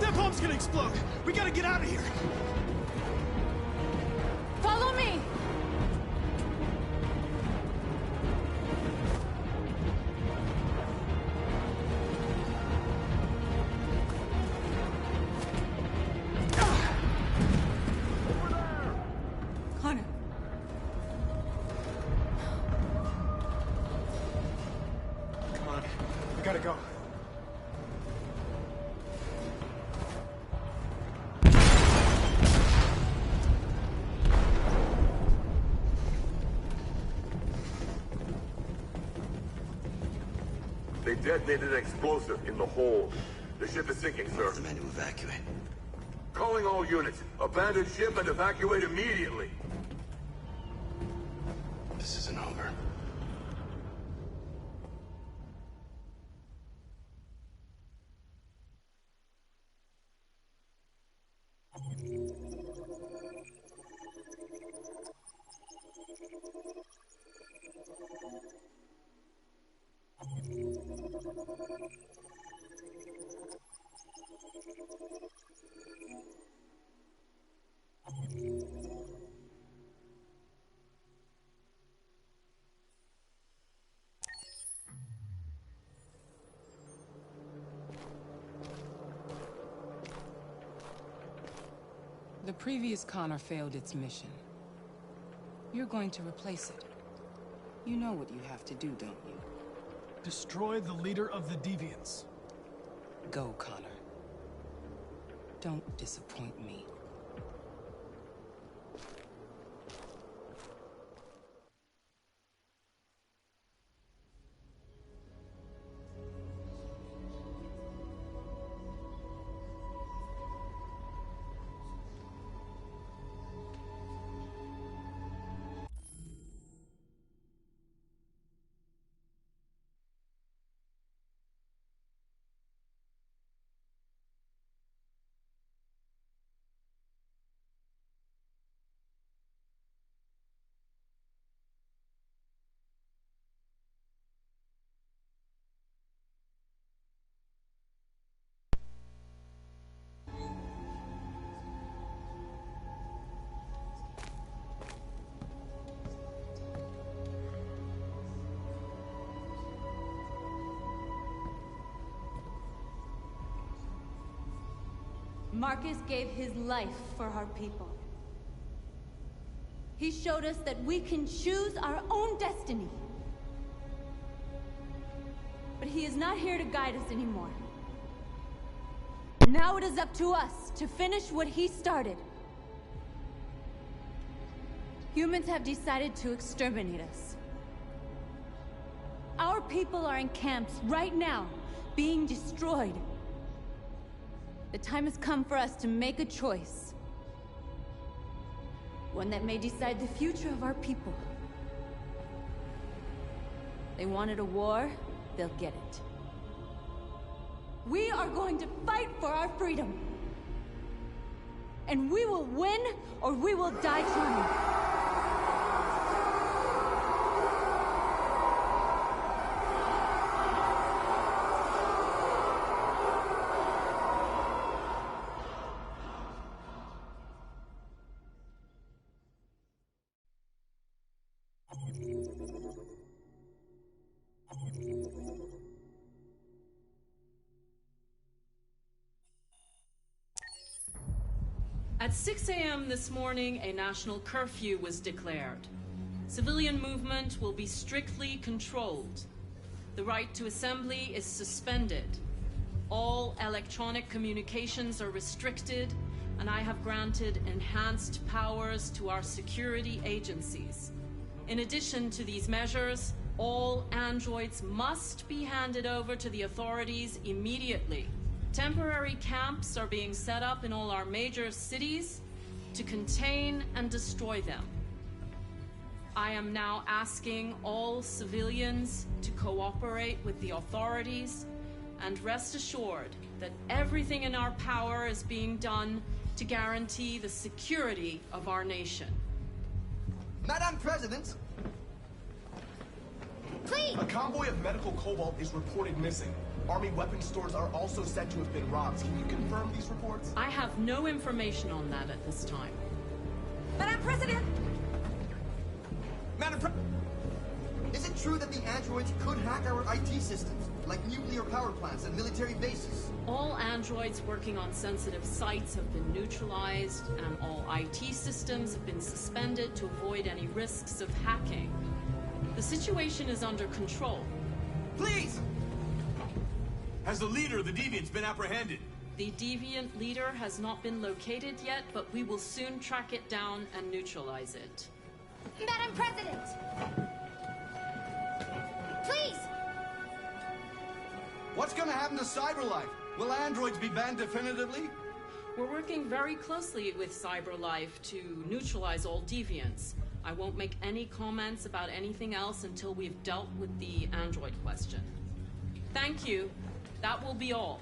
That bomb's gonna explode! We gotta get out of here! Follow me! Connor. Come on, we gotta go. They detonated an explosive in the hold. The ship is sinking, sir. The men to evacuate. Calling all units. Abandon ship and evacuate immediately. This isn't over. The previous Connor failed its mission. You're going to replace it. You know what you have to do, don't you? Destroy the leader of the Deviants. Go, Connor. Don't disappoint me. Marcus gave his life for our people. He showed us that we can choose our own destiny. But he is not here to guide us anymore. Now it is up to us to finish what he started. Humans have decided to exterminate us. Our people are in camps right now, being destroyed. The time has come for us to make a choice. One that may decide the future of our people. They wanted a war, they'll get it. We are going to fight for our freedom. And we will win, or we will die trying. At 6 a.m. this morning, a national curfew was declared. Civilian movement will be strictly controlled. The right to assembly is suspended. All electronic communications are restricted, and I have granted enhanced powers to our security agencies. In addition to these measures, all androids must be handed over to the authorities immediately. Temporary camps are being set up in all our major cities to contain and destroy them. I am now asking all civilians to cooperate with the authorities and rest assured that everything in our power is being done to guarantee the security of our nation. Madam President! Please! A convoy of medical cobalt is reported missing. Army weapons stores are also said to have been robbed. Can you confirm these reports? I have no information on that at this time. Madam President! Is it true that the androids could hack our IT systems, like nuclear power plants and military bases? All androids working on sensitive sites have been neutralized, and all IT systems have been suspended to avoid any risks of hacking. The situation is under control. Please! Has the leader of the Deviants been apprehended? The Deviant leader has not been located yet, but we will soon track it down and neutralize it. Madam President! Please! What's gonna happen to CyberLife? Will androids be banned definitively? We're working very closely with CyberLife to neutralize all deviants. I won't make any comments about anything else until we've dealt with the android question. Thank you. That will be all.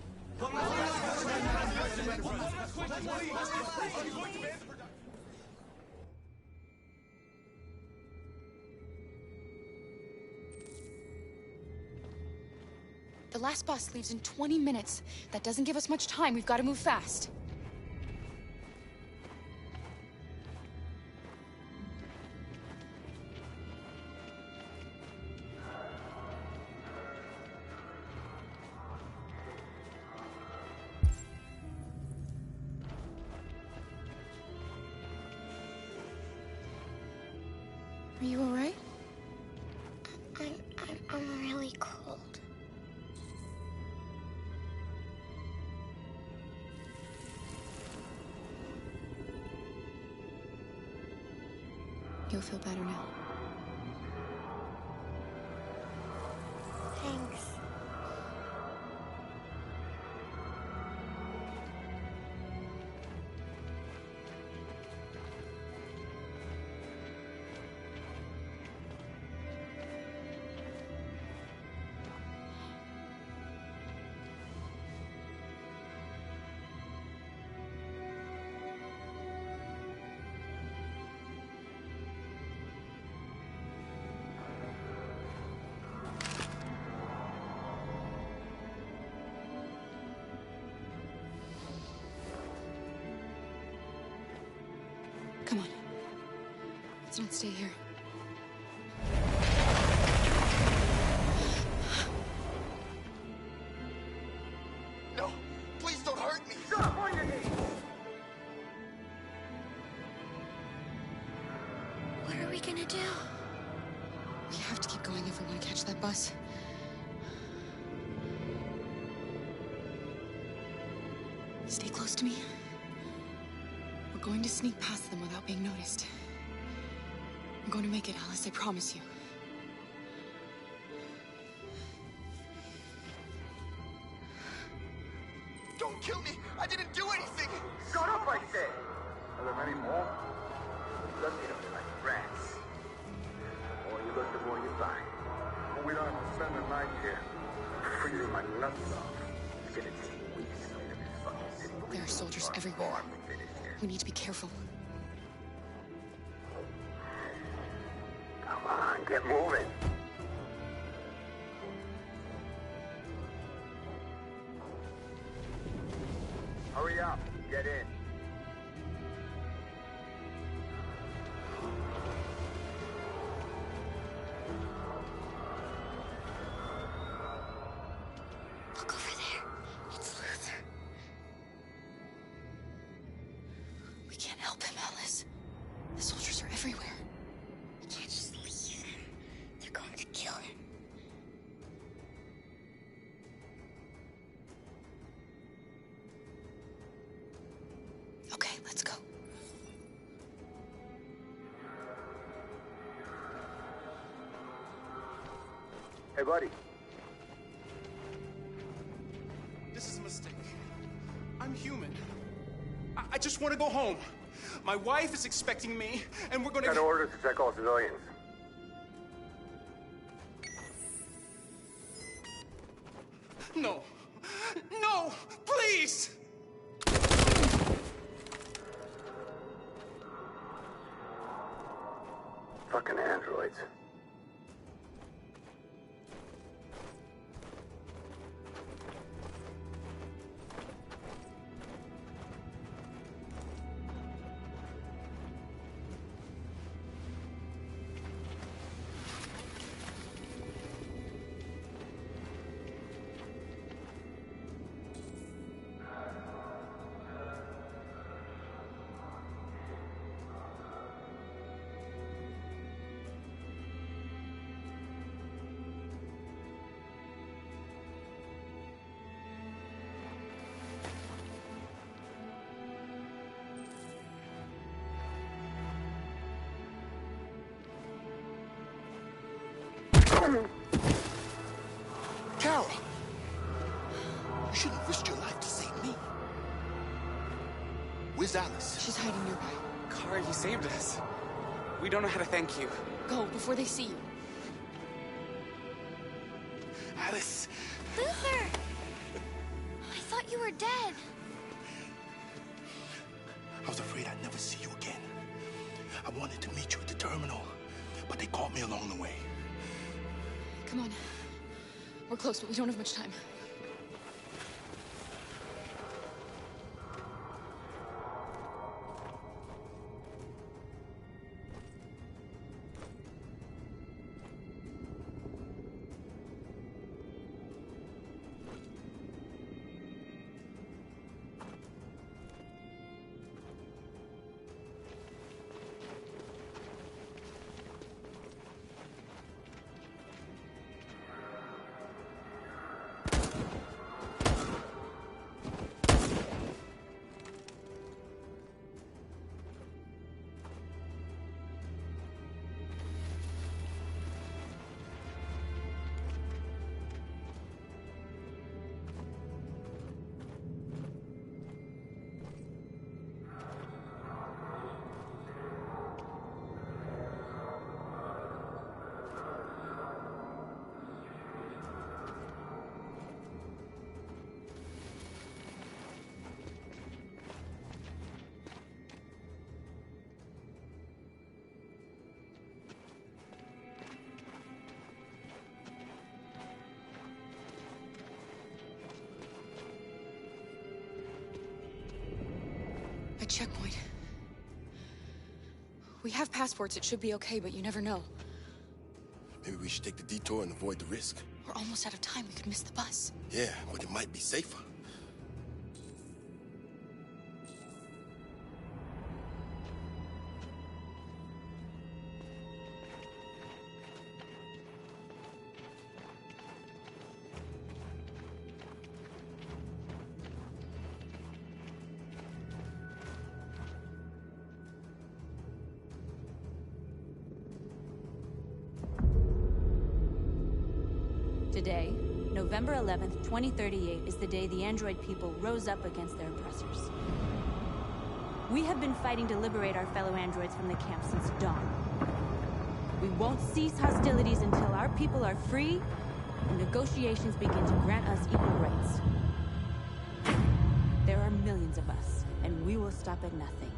The last bus leaves in 20 minutes. That doesn't give us much time. We've got to move fast. Are you all right? I'm really cold. You'll feel better now. Thanks. Come on. Let's not stay here. No! Please don't hurt me! Shut up on your knees! going if we want to catch that bus. Stay close to me. We're going to sneak past them without being noticed. I'm going to make it, Alice, I promise you. Don't kill me! I didn't do anything! Shut up, I said! Are there many more? Let me know, like rats. The more you look, the more you find. Well, we don't have to spend the night here. Freezing my nuts off. It's gonna take weeks to clean up this fucking city. There are soldiers everywhere. We need to be careful. Come on, get moving. Hurry up, get in. Look over there. It's Luther. We can't help him, Alice. The soldiers are everywhere. We can't just leave him. They're going to kill him. Okay, let's go. Hey, buddy. This is a mistake. I'm human. I just want to go home. My wife is expecting me, and we're gonna... Got orders to check all civilians. No. No! Please! Fucking androids. Carol! You shouldn't have risked your life to save me. Where's Alice? She's hiding nearby. Kara, you saved us. We don't know how to thank you. Go, before they see you. Alice! Luther! I thought you were dead. I was afraid I'd never see you again. I wanted to meet you at the terminal, but they caught me along the way. Come on. We're close, but we don't have much time. A checkpoint. We have passports, it should be okay, but you never know. Maybe we should take the detour and avoid the risk. We're almost out of time, we could miss the bus. Yeah, but it might be safer. Today, November 11th, 2038, is the day the android people rose up against their oppressors. We have been fighting to liberate our fellow androids from the camp since dawn. We won't cease hostilities until our people are free and negotiations begin to grant us equal rights. There are millions of us, and we will stop at nothing.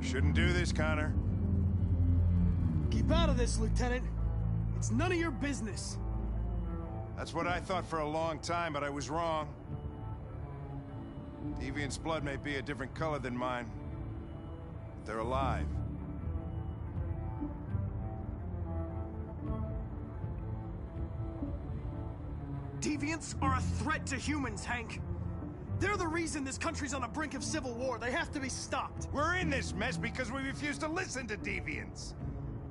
Shouldn't do this, Connor. Keep out of this, Lieutenant. It's none of your business. That's what I thought for a long time, but I was wrong. Deviant's blood may be a different color than mine, but they're alive. Deviants are a threat to humans, Hank. They're the reason this country's on the brink of civil war. They have to be stopped. We're in this mess because we refuse to listen to deviants.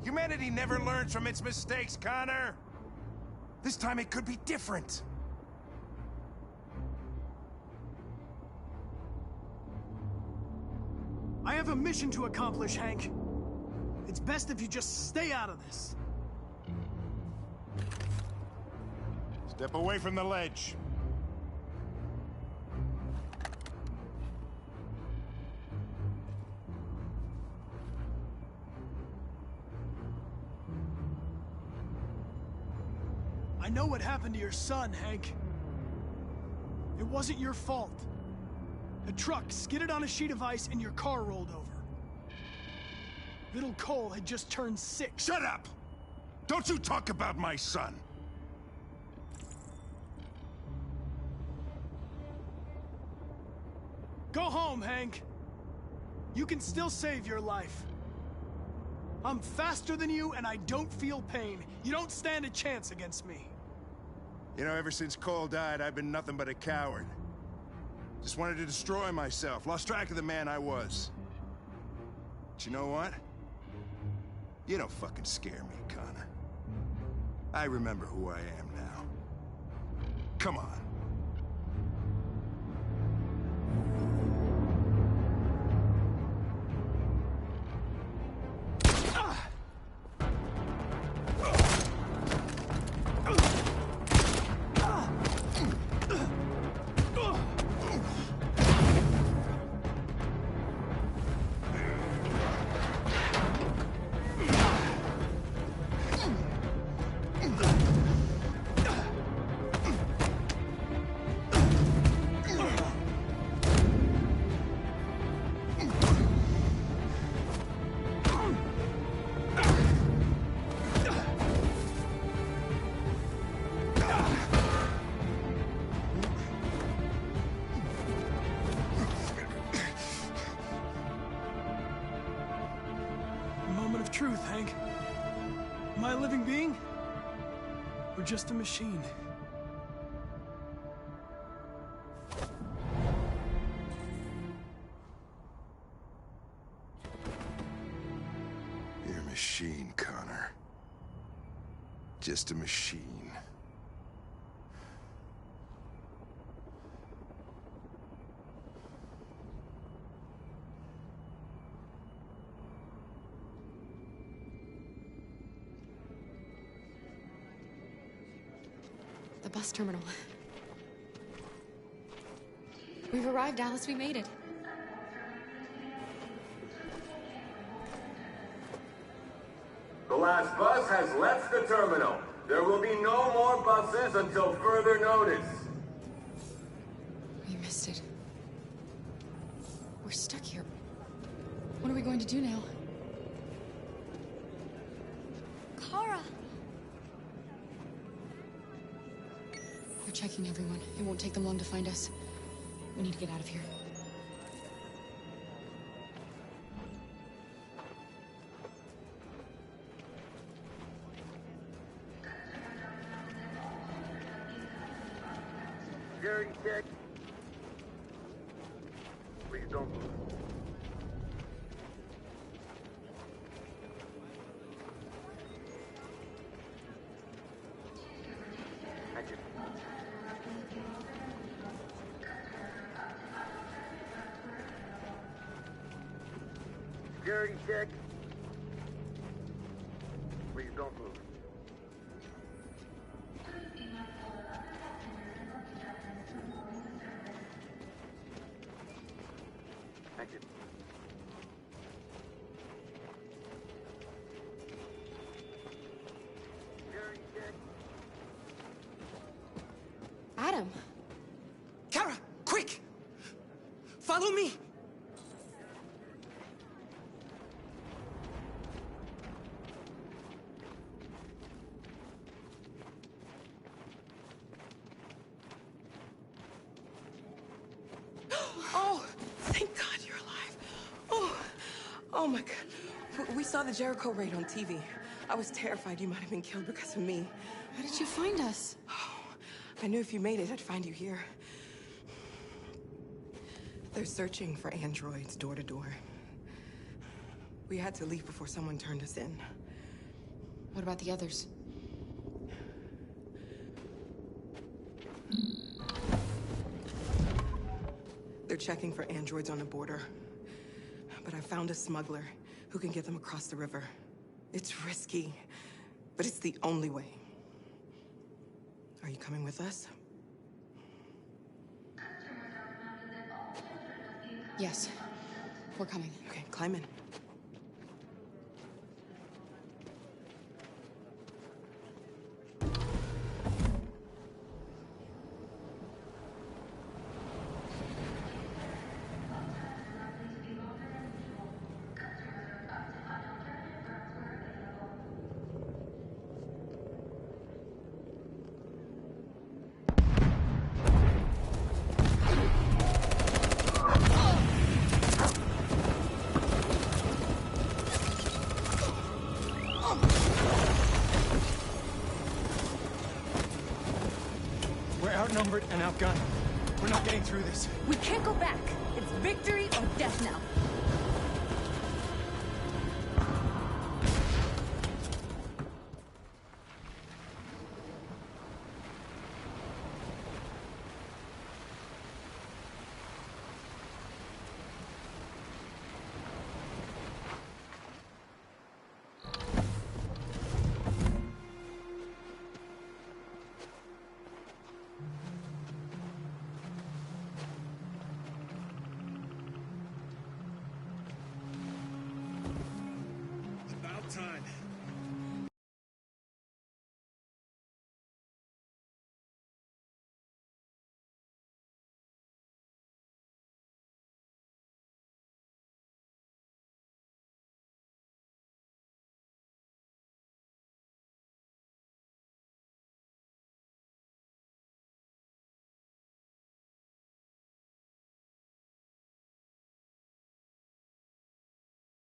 Humanity never learns from its mistakes, Connor. This time it could be different. I have a mission to accomplish, Hank. It's best if you just stay out of this. Step away from the ledge. I know what happened to your son, Hank. It wasn't your fault. A truck skidded on a sheet of ice and your car rolled over. Little Cole had just turned 6. Shut up! Don't you talk about my son! Go home, Hank. You can still save your life. I'm faster than you, and I don't feel pain. You don't stand a chance against me. You know, ever since Cole died, I've been nothing but a coward. Just wanted to destroy myself, lost track of the man I was. But you know what? You don't fucking scare me, Connor. I remember who I am now. Come on. Truth, Hank. Am I a living being? Or just a machine? You're a machine, Connor. Just a machine. The the bus terminal. We've arrived, Alice. We made it. The last bus has left the terminal. There will be no more buses until further notice. We missed it. We're stuck here. What are we going to do now? Kara! They're checking everyone. It won't take them long to find us. We need to get out of here. Security check. Please don't move. Thank you. Security check. Please don't move. Thank you. Security check. Adam! Kara, quick! Follow me! Oh, thank God you're alive. Oh my God. We saw the Jericho raid on TV. I was terrified you might have been killed because of me. How did you find us? I knew if you made it, I'd find you here. They're searching for androids door to door. We had to leave before someone turned us in. What about the others? They're checking for androids on the border. But I found a smuggler who can get them across the river. It's risky, but it's the only way. Are you coming with us? Yes. We're coming. Okay, climb in. We're outnumbered and outgunned. We're not getting through this. We can't go back. It's victory or death now.